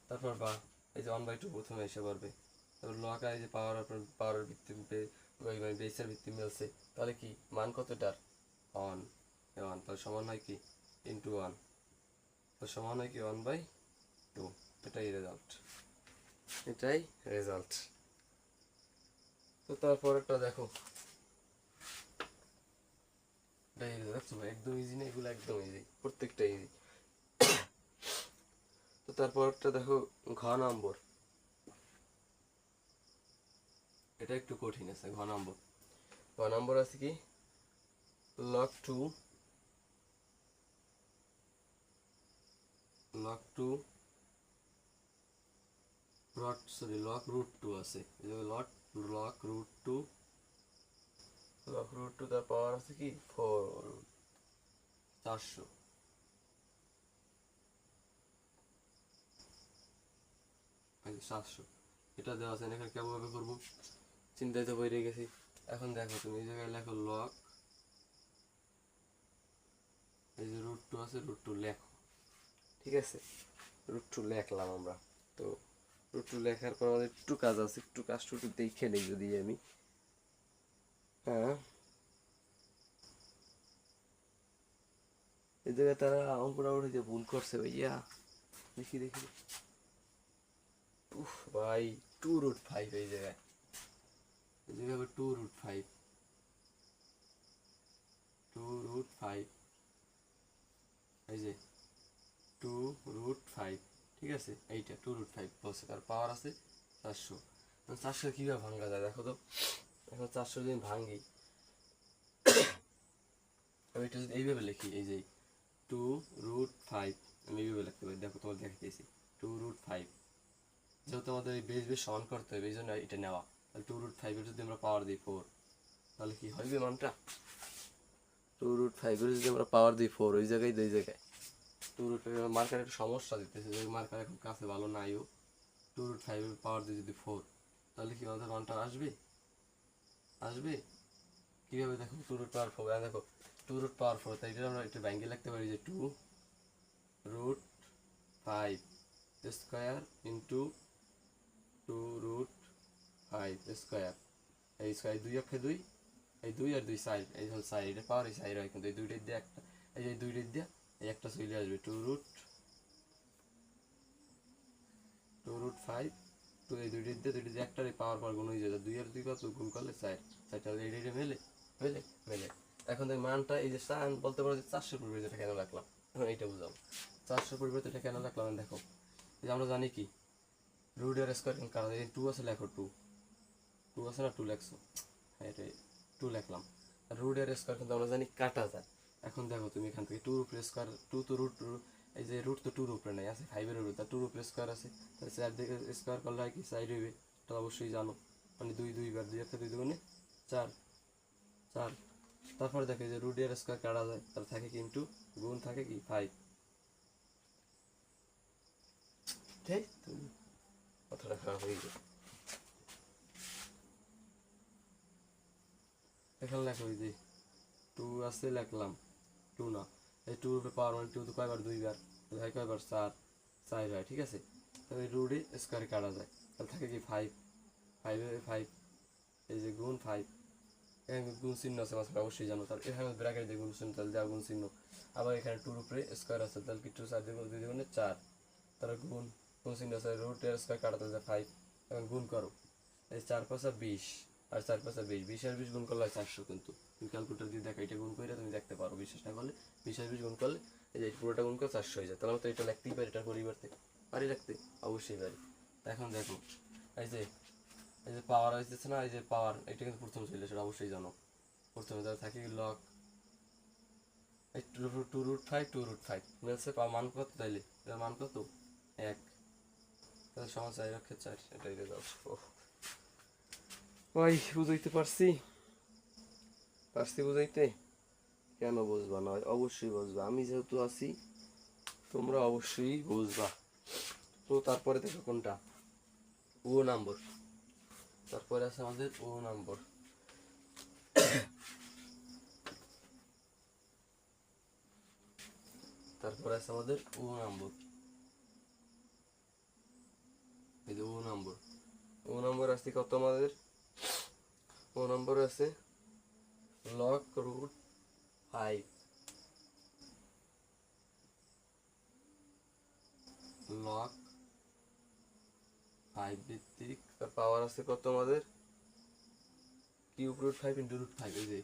তারপর বা এই যে 1/2 প্রথমে এসে পড়বে, তারপর লগ এই যে পাওয়ারের ভিত্তিতে বেসের ভিত্তি মিলছে, তাহলে কি মান কতটার 1, তাহলে সমান হয় কি ইন্টু 1, তো সমান হয় কি 1/2। এটাই রেজাল্ট। তো তারপর একটা দেখো, দেখছো একদম ইজি না, এগুলো একদম ইজি, প্রত্যেকটা ইজি। তো তারপরটা দেখো ঘ নম্বর, এটা একটু কঠিন আছে। ঘ নম্বর আছে কি log 2 log √2 আছে, log √2 তার পাওয়ার আছে কি 400। এটা দেওয়া আছে, এখানে কেমনভাবে করবো চিন্তায় তো বই গেছি। এখন দেখো তুমি এই জায়গায় লেখো লগ, এই যে √2 আছে, √2 লেখো। ঠিক আছে, √2 লেখলাম আমরা। তো √2 লেখার পর আমাদের একটু কাজ আছে, একটু দেখে নেই যদি আমি। হ্যাঁ, এই জায়গায় তারা অঙ্কটা উঠে যে ভুল করছে ভাইয়া, দেখি উফ ভাই 2√5 এই জায়গায় 2√5 এই যে 2√5। ঠিক আছে, এইটা 2√5 বলছে, তার পাওয়ার আছে 400। 400 কীভাবে ভাঙা যায় দেখো তো। এখন 400 যদি ভাঙি, আমি এটা যদি এইভাবে লিখি, এই যে 2√5 আমি এইভাবে লিখতে পারি। দেখো তোমার দেখাইতেছি 2√5, যেহেতু আমাদের এই বেস সমান করতে হবে এই জন্য এটা নেওয়া। তাহলে 2√5 যদি আমরা পাওয়ার দিই 4, তাহলে কি হবে মানটা 2√5 যদি আমরা পাওয়ার দিই 4, ওই জায়গায় টু রুট মার্কার একটু সমস্যা দিতেছে, যে মার্কার এখন কাছে ভালো নাইও। 2√5 পাওয়ার দিয়ে যদি 4, তাহলে কি আমাদের মানটা আসবে? আসবে কীভাবে? দেখো 2√4, দেখো 2√4, তাই এটা আমরা একটু ব্যাঙ্গে লিখতে পারি যে 2√5 স্কোয়ার ইন্টু 2√5 স্কোয়ার। এই স্কোয়ার 2 অক্ষে 2, এই 2 আর 2 সাইড, এই হল সাইড, এটা পাওয়ার এই সাইড হয়, কিন্তু এই দুইটাই দিয়ে একটা, এই যে দুইটাই দিয়ে এই একটা চলে আসবে 2√5, তো এই দুইটাই দিয়ে একটার পাওয়ার পর গুণ হয়ে যাবে, 2 আর 2 কত গুণ করলে 4, 4টা এইটা মেলে মেলে মেলে। এখন এই মানটা এই যে বলতে পারো যে 400 পরিবর্তে এটা কেন রাখলাম, এখন এইটা বুঝাবো 400 পরিবর্তে এটা কেন রাখলাম। দেখো এই যে আমরা জানি কি রুট এর স্কোয়ার কারণ এই 2 আছে, লেখো 2 আছে না, 2 লেখছো, হ্যাঁ এটা 2 লিখলাম। রুট এর স্কোয়ার কিন্তু আমরা জানি কাটা যায়। এখন দেখো তুমি এখান থেকে 2 উপরে স্কোয়ার, 2 তো রুট, এই যে রুট তো 2 উপরে নাই, আছে 5 এর উপরে, তার 2 উপরে স্কোয়ার আছে, তাহলে 4 দিকে স্কোয়ার করলে হয় কি 4 হইবে, এটা অবশ্যই জানো। মানে 2 2 বার 2 একটা 2 দুগুণে 4 4। তারপরে দেখো যে রুট এর স্কোয়ার কাটা যায়, তার থাকে কিন্তু গুণ থাকে কি 5। ঠিক তুমি কথাটা খারাপ হয়ে গেছে। এখানে লেখো ওই যে 2 আছে লিখলাম, 2 না, এই 2 রুপে পাওয়ার মানে 2 তো কয়বার 2 বার, হয় কয়বার 4 4 হয়, ঠিক আছে। তবে রুটে স্কোয়ারে কাটা যায়, তাহলে থাকে কি 5 5 5, এই যে গুণ 5, এখানে গুণ চিহ্ন আছে মাঝখানে অবশ্যই জানো, তাহলে এখানে ব্র্যাকেট দিয়ে গুণ চিহ্ন, তাহলে দেওয়া গুণ চিহ্ন। আবার এখানে 2 উপরে স্কোয়ার আছে, তাহলে কি 2 4 দিয়ে 2 দুগুণে 4, তাহলে গুণ গুণ চিহ্ন আছে, রুটের স্কোয়ার কাটাতে যায় 5, এখন গুণ করো, এই 4 5 20 আর 4 5 20, 20 আর 20 গুণ করলে হয় 400, কিন্তু তুমি ক্যালকুলেটর দিয়ে দেখো, এটা গুণ করে তুমি দেখতে পারো, বিশ্বাস না করলে 20 আর 20 গুণ করলে এই যে পুরোটা গুণ করে 400 হয়ে যায়, তাহলে আমরা তো এটা লিখতেই পারি, এটার পরিবর্তে পারি রাখতে, অবশ্যই পারি। এখন দেখো এই যে পাওয়ার আসতেছে না, এই যে পাওয়ার, এটা কিন্তু প্রথম ছিল, সেটা অবশ্যই জানো। প্রথমে তাহলে থাকে লক এই 2√5 2√5 মিলছে, মান কত, তাইলে এটার মান কত 1, তাহলে সমান 4 অক্ষে 4, এটাই রেজাল্ট। ওই বুঝাইতে পারছি বুঝাইতে, কেন বুঝবা না? অবশ্যই বুঝবা, আমি যেহেতু আছি তোমরা অবশ্যই বুঝবা। তো তারপরে দেখো কোনটা ও নাম্বার, তারপরে আছে আমাদের ও নাম্বার। তারপরে আছে আমাদের ও নাম্বার, এই যে ও নাম্বার, ও নাম্বার আছে কত আমাদের, ও নাম্বার আছে লক রুট 5, লক 5 ভিত্তিক, তার পাওয়ার আছে কত আমাদের কিউব রুট 5 ইন্টু রুট 5, এই যে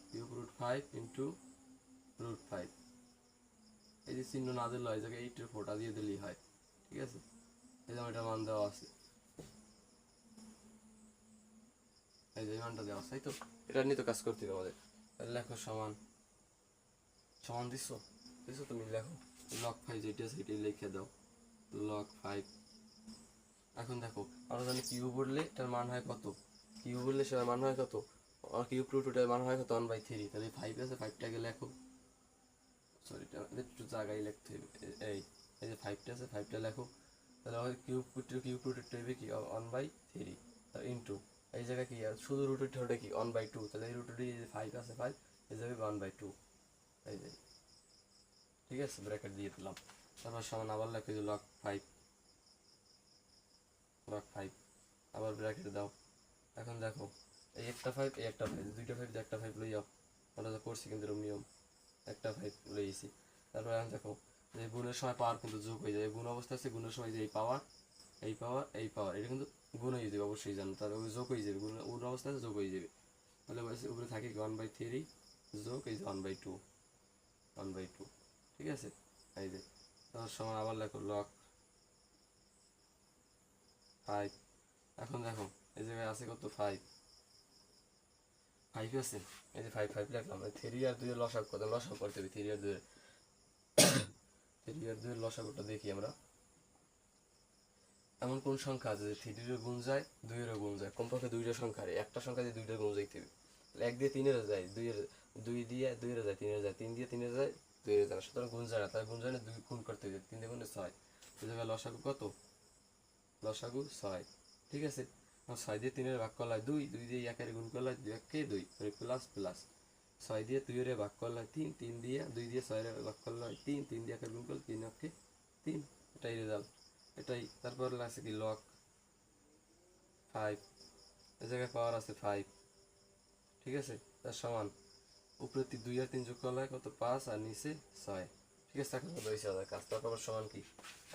কিউব রুট 5 ইন্টু রুট 5, এই যে চিহ্ন না দিলে হয়, জায়গায় 8 এর 4টা দিয়ে দিলেই হয়, ঠিক আছে। এই যে এটা মান দেওয়া আছে, এই যে মানটা দেওয়া আছে, তাই তো এটা নিয়ে তো কাজ করতে হবে আমাদের। লেখো সমান, সমান দিছো দিছো তুমি লেখো লক 5 যেটা আছে এটাই লিখে দাও, লক 5। এখন দেখো আমরা জানি কিউব বললে এটার মান হয় কত, কিউব বললে সেটার মান হয় কত, কিউব রুট এটার মান হয় কত 1/3, তাহলে 5 আছে 5টাকে লেখো, সরি এটা একটু জায়গায় লিখতে হবে, এই এই যে 5টা আছে 5টা লেখো, তাহলে আমাদের কিউব রুটেরটা হবে কি 1/3, তাহলে ইন্টু এই জায়গায় কি শুধু রুটেরটা হলে কি 1/2, তাহলে এই রুটের এই যে 5 আছে 5, এই জায়গায় 1/2, এই যে ঠিক আছে, ব্র্যাকেট দিয়ে দিলাম। তারপর সমান আবার লেখো যে লক 5, লক 5 আবার ব্র্যাকেট দাও। এখন দেখো এই একটা 5 এই একটা 5, দুইটা 5 দিয়ে একটা 5 লই যাও, আমরা যা করছি কিন্তু এরকম নিয়ম, একটা 5 লইছি। তারপর এখন দেখো যে গুণের সময় পাওয়ার কিন্তু যোগ হয়ে যায়, গুণ অবস্থা আছে, গুণের সময় যে এই পাওয়ার এই পাওয়ার এই পাওয়ার এটা কিন্তু গুণ হয়ে যাবে, অবশ্যই জানো, তাহলে ওই যোগ হয়ে যাবে, গুণ অবস্থা আছে যোগ হয়ে যাবে, তাহলে উপরে থাকে 1/3 যোগ এই যে 1/2, 1/2, ঠিক আছে। এই যে তার সময় আবার লেখো লক 5। এখন দেখো এই জায়গায় আছে কত 5 আছে, এই যে 5 5 লিখলাম, 3 আর 2 এর লসাগু কত, লসাগু করতে হবে 3 আর 2 এর, 3 আর 2 এর লসাগুটা দেখি আমরা। এমন কোন সংখ্যা আছে যে 3 এর গুণ যায় 2 এর গুণ যায়, কমপক্ষে দুইটা সংখ্যা, একটা সংখ্যা দিয়ে দুইটা গুণ যাইতে হবে, 1 দিয়ে 3 এর যায়, 2 এর 2 দিয়ে 2 এর যায় 3 এর যায়, 3 দিয়ে 3 এর যায় 2 এর যায়, সুতরাং গুণ যায় না, তাই গুণ যায় না, 2 গুণ করতে হবে, 3 দিয়ে গুণে 6, এই জায়গায় লসাগু কত, লসাগু 6, ঠিক আছে। 6 দিয়ে 3 এর ভাগ করলে 2, 2 দিয়ে 1 এর গুণ করলে 2 একে 2 মানে প্লাস প্লাস, 6 দিয়ে 2 এর ভাগ করলে 3, 3 দিয়ে 2 দিয়ে 6 এর ভাগ করলে 3, 3 দিয়ে 1 এর গুণ করলে 3 একে 3, এটাই রেজাল্ট, এটাই। তারপর আছে কি লগ 5, এই জায়গায় পাওয়ার আছে 5, ঠিক আছে, তার সমান উপরে 2 আর 3 যোগ করলে কত 5 আর নিচে 6, ঠিক আছে। এখন কত হয়েছে আমাদের কাজ, তারপর সমান কি,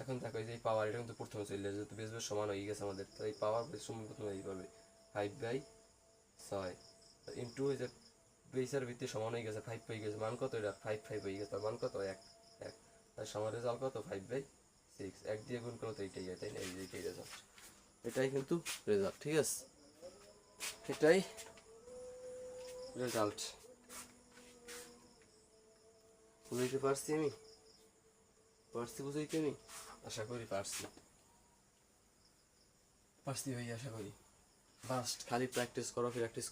এখন দেখো এই যে এই পাওয়ার এটা কিন্তু প্রথমে চলে যায়, যেহেতু বেস বেস সমান হয়ে গেছে আমাদের, তো এই পাওয়ার বেস সমান প্রথমে এই পারবে 5/6 ইন্টু এই যে বেসের ভিত্তি সমান হয়ে গেছে 5 হয়ে গেছে, মান কত, এটা 5 হয়ে গেছে, তার মান কত 1 1, তার সমান রেজাল্ট কত 5/6, 1 দিয়ে গুণ করলে তো এইটাই হয়, তাই না, এই যে এইটাই রেজাল্ট, এটাই কিন্তু রেজাল্ট, ঠিক আছে, এটাই রেজাল্ট। বুঝাইতে পারছি আমি, বুঝাইতে আমি আশা করি পারছি ভাই, আশা করি। ফার্স্ট খালি প্র্যাকটিস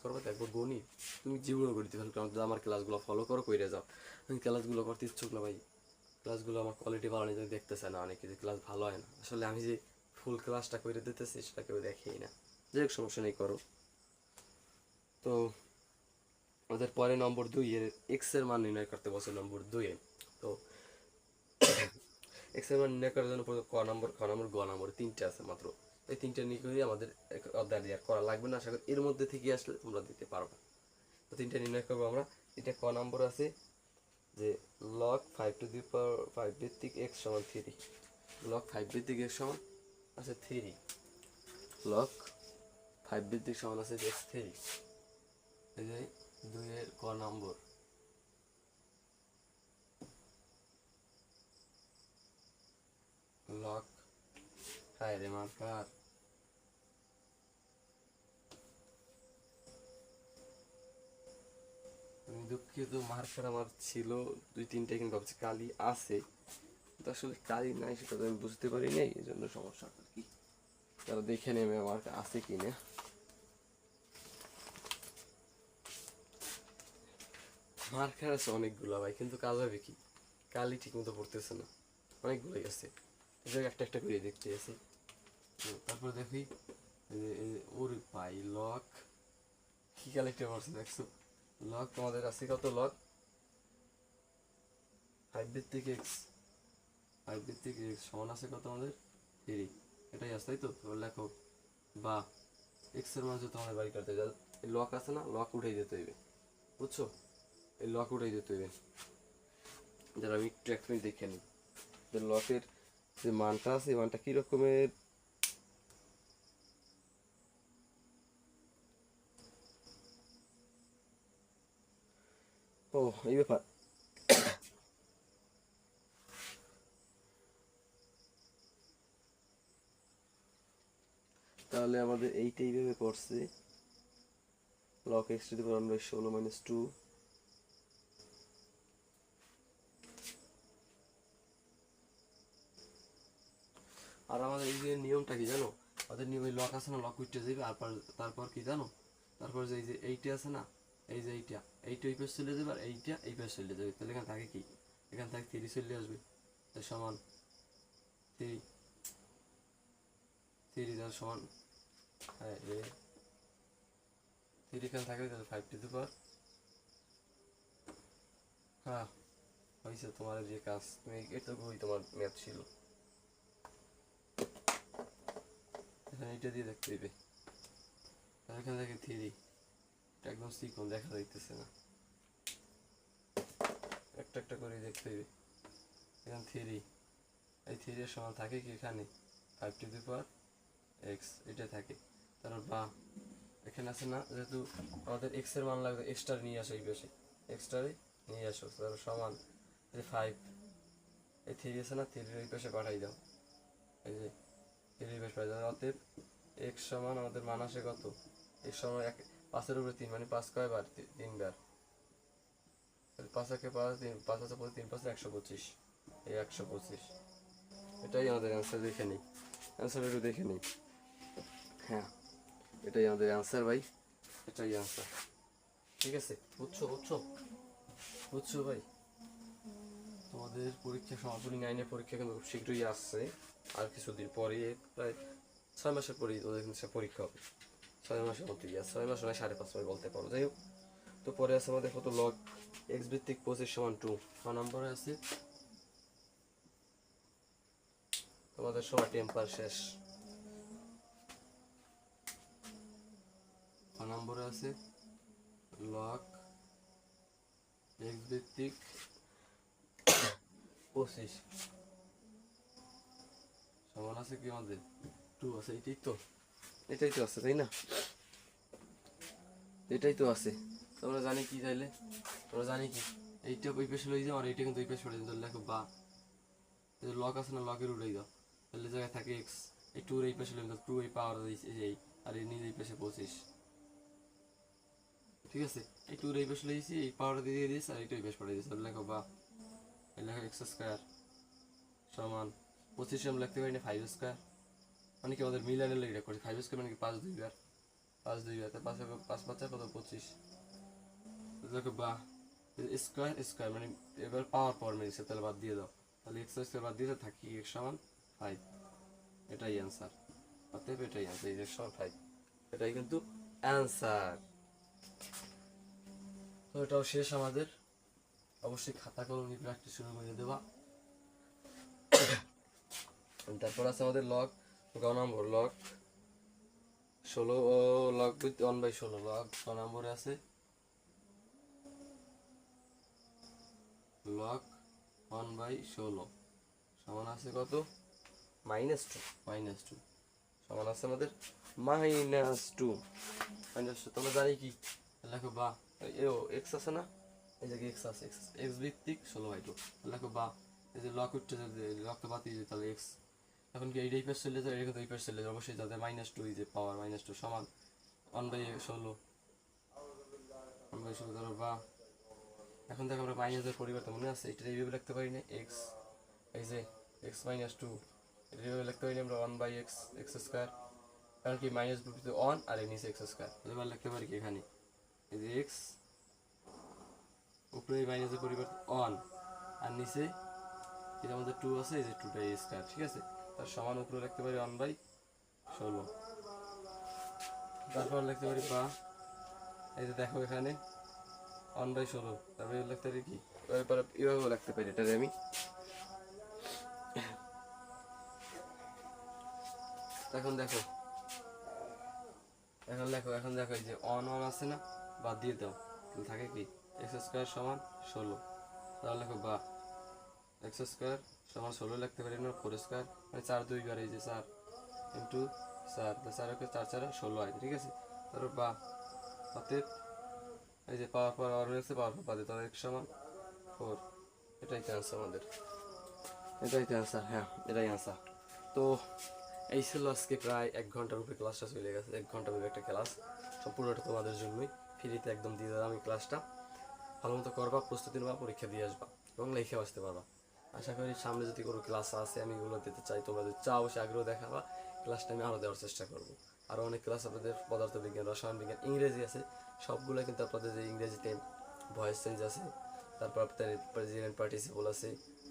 করো দেখবো গণিত তুমি জীবনে গণিত ফেল, কারণ আমার ক্লাসগুলো ফলো করো কইরে যাও, আমি ক্লাসগুলো করতে ইচ্ছুক না ভাই, ক্লাসগুলো আমার কোয়ালিটি ভালো নেই, দেখতেছে না অনেকে যে ক্লাস ভালো হয় না, আসলে আমি যে ফুল ক্লাসটা করে দিতেছি সেটা কেউ দেখেই না, যাই হোক সমস্যা নেই, করো। তো আমাদের পরে নম্বর 2 এর এক্স এর মান নির্ণয় করতে বলছে নম্বর 2 এ। তো এক্স এর মান নির্ণয় করার জন্য ক নম্বর, খ নম্বর, গ নম্বর 3টে আছে মাত্র, এই 3টে নিয়ে করে আমাদের অধ্যায় দিয়ে করা লাগবে না, আশা করি এর মধ্যে থেকে আসলে তোমরা দিতে পারবে। তো 3টে নির্ণয় করবো আমরা। এটা ক নম্বর আছে যে log 5 to the power 5 ভিত্তিক x সমান 3, log 5 ভিত্তিক x সমান আছে 3, log 5 ভিত্তিক সমান আছে x 3, এই যে 2 এর ক নম্বর। লক হায় রে মার্কার, আমি দুঃখিত, মার্কার আমার ছিল 2-3টা, কিন্তু ভাবছি কালি আছে, কিন্তু আসলে কালি নাই সেটা তো আমি বুঝতে পারি নাই, এই জন্য সমস্যা আর কি, তারা দেখে নেবে আমার আছে কি না। মার্কার আছে অনেকগুলো ভাই, কিন্তু কাজ হবে কি, কালি ঠিক মতো পড়তেছে না, অনেকগুলোই আছে, একটা একটা করে দেখতে আছে। তারপর দেখি ওর পাই লক কি কালেক্টে পড়ছে দেখছো, লক তোমাদের আছে কত, লক 5 ভিত্তিক এক্স, 5 ভিত্তিক এক্স সমান আছে কত আমাদের 3, এটাই আছে তাই তো। তোমরা লেখো বা এক্স এর মান যে তোমাদের বাড়ি করতে যাও, এই লক আছে না, লক উঠাই দিতে হইবে, বুঝছো, এই লক উঠাই দিতে হইবে, যারা আমি একটু এক মিনিট দেখে নিই যে লকের যে মানটা আছে, মানটা কি রকমের, ও এই ব্যাপার, তাহলে আমাদের এইটাই ভেবে পড়ছে লক এক্স টু দি পাওয়ার 16 - 2, আর আমাদের এই যে নিয়মটা কি জানো, আমাদের নিয়ম এই লক আছে না, লক উঠতে যাবে, আর তারপর কি জানো, তারপর যে এই যে এইটা আছে না, এই যে এইটা এই পাশে চলে যাবে, আর এইটা এই পাশে চলে যাবে, তাহলে এখানে থাকে কি, এখান থেকে 3 চলে আসবে, তার সমান 3, 3 তার সমান, হ্যাঁ রে 3 এখানে থাকবে, তাহলে 5 টু দি পাওয়ার, হ্যাঁ হয়েছে তোমার যে কাজ, তুমি এটা বই তোমার ম্যাথ ছিল, এখানে এইটা দিয়ে দেখতে দিবে, এখানে দেখে 3, এটা একদম চিকন দেখা যাইতেছে না, একটা একটা করে দেখতে হবে, এখানে 3, এই 3 এর সমান থাকে কি এখানে 5 টু দি পাওয়ার এক্স, এটা থাকে, তারপর বা এখানে আছে না, যেহেতু আমাদের এক্স এর মান লাগবে, এক্সট্রা নিয়ে আসো এই পাশে, এক্সট্রারে নিয়ে আসো, তারপর সমান এই 5, এই 3 আছে না, 3 এই পাশে পাঠাই দাও, এই যে 3 এই পাশে পাঠাই দাও, অতএব এক্স সমান আমাদের মান আসে কত, এক্স সমান 5 এর উপরে 3, মানে 5 কয়বার 3 বার, 5 একে 5, 5 আছে 3 5 125, এই 125, এটাই আমাদের অ্যান্সার, দেখে নিই অ্যান্সার, একটু দেখে নিই, হ্যাঁ এটাই আমাদের অ্যান্সার ভাই, এটাই অ্যান্সার, ঠিক আছে, বুঝছো। বুঝছো ভাই? তোমাদের পরীক্ষা সমাপনী 9 পরীক্ষা কিন্তু খুব শীঘ্রই আসছে, আর কিছুদিন পরে প্রায় 6 মাসের পরেই তোদের কিন্তু সে পরীক্ষা হবে। 6 মাসের মতোই, আর 6 মাস নয় 5.5 মাস বলতে পারো। যাই হোক, তো পরে আছে আমাদের কত লগ এক্স ভিত্তিক 25 সমান 2 নম্বরে আছে তোমাদের সময় টেম্পার শেষ। 6 নম্বরে আছে লগ এক্স ভিত্তিক 25 সমান আছে কি আমাদের 2 আছে। এটাই তো আছে, তাই না? এটাই তো আছে। তোমরা জানি কি তাইলে? তোমরা জানি কি এইটা ওই পেশে লই যাও, আর এইটা কিন্তু ওই পেশে লই যাও। লেখো বা লক আছে না, লকের উড়াই দাও, তাহলে জায়গায় থাকে এক্স। এই টুর এই পেশে লই যাও, 2 এই পাওয়ার দিয়েছে এই, আর এই নিজে এই পেশে 25। ঠিক আছে, এই টুর এই পেশে লইছি, এই পাওয়ার দিয়ে দিয়েছে, আর এইটা এই পেশে পাঠিয়ে দিয়েছে। লেখো বা লেখো এক্স স্কোয়ার সমান 25 আমরা লিখতে পারি না 5 স্কোয়ার, মানে কি আমাদের মিলানের লেগে করছি। 5 স্কোয়ার মানে কি 5 2 বার, 5 2 বার, 5 5 কত 25। দেখো বা স্কোয়ার স্কোয়ার মানে এবার পাওয়ার মিলছে, তাহলে বাদ দিয়ে দাও, তাহলে এক্স স্কোয়ার বাদ দিয়ে থাকি এক্স সমান 5। এটাই অ্যান্সার, অতএব এটাই অ্যান্সার, এক্স সমান 5, এটাই কিন্তু অ্যান্সার। তো এটাও শেষ আমাদের। অবশ্যই খাতা কলম নিয়ে প্র্যাকটিস শুরু করে দেওয়া। তারপর আছে আমাদের লগ নম্বর লগ 16 ও লগ উইথ 1/16 লগ নম্বরে আছে লগ 1/16 সমান আছে কত -2 সমান আছে আমাদের -2 তোমরা জানি কি লেখো বা এও এক্স আছে না, এই যে এক্স আছে, এক্স ভিত্তিক 16/2 লেখো বা এই যে লগ উঠছে, লগ তো বাতিল, তাহলে এক্স এখন কি এই পাশে চলে যায়, এটা কিন্তু এই পাশে চলে যায়, অবশ্যই যাতে -2 এই যে পাওয়ার -2 সমান 1/16 ধরো বা এখন দেখো আমরা মাইনাসের পরিবর্তন মনে আছে, এটা এইভাবে লিখতে পারি না এক্স, এই যে এক্স -2 এটা এইভাবে লিখতে পারি না আমরা 1/x এক্স স্কোয়ার, কারণ কি মাইনাস বিপরীতে 1 আর এর নিচে এক্স স্কোয়ার, এবার লিখতে পারি কি এখানে এই যে এক্স উপরে মাইনাসের পরিবর্তে 1 আর নিচে এটা আমাদের 2 আছে, এই যে 2টা a স্কয়ার। ঠিক আছে, তার সমান উপরে লিখতে পারি 1/16। তারপর লিখতে পারি বা এই যে দেখো এখানে 1/16, তারপরে লিখতে পারি কি এবার এভাবে লিখতে পারি এটা আমি। এখন দেখো এই যে 1 আছে না, বাদ দিয়ে দাও, তাহলে থাকে কি এক্স স্কয়ার সমান 16। তাহলে লেখো বা এক্স স্কোয়ার সমান 16 লিখতে পারি না 4 স্কোয়ার, মানে 4 2 বার, এই যে 4 ইন্টু 4, 4 4 4 16 হয়। ঠিক আছে, তারপর বা অতএব এই যে পাওয়ার পর আর রয়েছে পাওয়ার পর বাদে, তাহলে এক্স সমান 4। এটাই তো অ্যান্সার আমাদের, এটাই তো অ্যান্সার। হ্যাঁ, এটাই অ্যান্সার। তো এই ছিল আজকে প্রায় 1 ঘন্টার উপরে ক্লাসটা চলে গেছে। 1 ঘন্টা ব্যাপী একটা ক্লাস, সম্পূর্ণটা তোমাদের জন্যই ফ্রিতে একদম দিয়ে দিলাম এই ক্লাসটা। ভালো মতো করবা, প্রস্তুতি নেবা, পরীক্ষা দিয়ে আসবা এবং লিখেও আসতে পারবা। আশা করি সামনে যদি কোনো ক্লাস আছে আমি এগুলো দিতে চাই, তোমরা যদি চাও সে আগ্রহ দেখাবা, ক্লাসটা আমি আরও দেওয়ার চেষ্টা করবো। আরও অনেক ক্লাস আপনাদের পদার্থবিজ্ঞান, রসায়ন বিজ্ঞান, ইংরেজি আছে, সবগুলো কিন্তু আপনাদের যে ইংরেজিতে ভয়েস চেঞ্জ আছে, তারপর আপনাদের প্রেজেন্ট পার্টিসিপল আছে,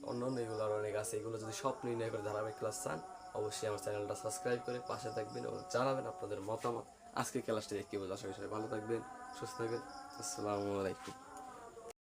অন্যান্য এগুলো আরও অনেক আছে। এগুলো যদি সব নির্ণয় করে ধারাবাহিক ক্লাস চান, অবশ্যই আমার চ্যানেলটা সাবস্ক্রাইব করে পাশে থাকবেন এবং জানাবেন আপনাদের মতামত। আজকে ক্লাসটা দেখতে বলতে আশা করি সবাই ভালো থাকবেন, সুস্থ থাকবেন। আসসালামু আলাইকুম।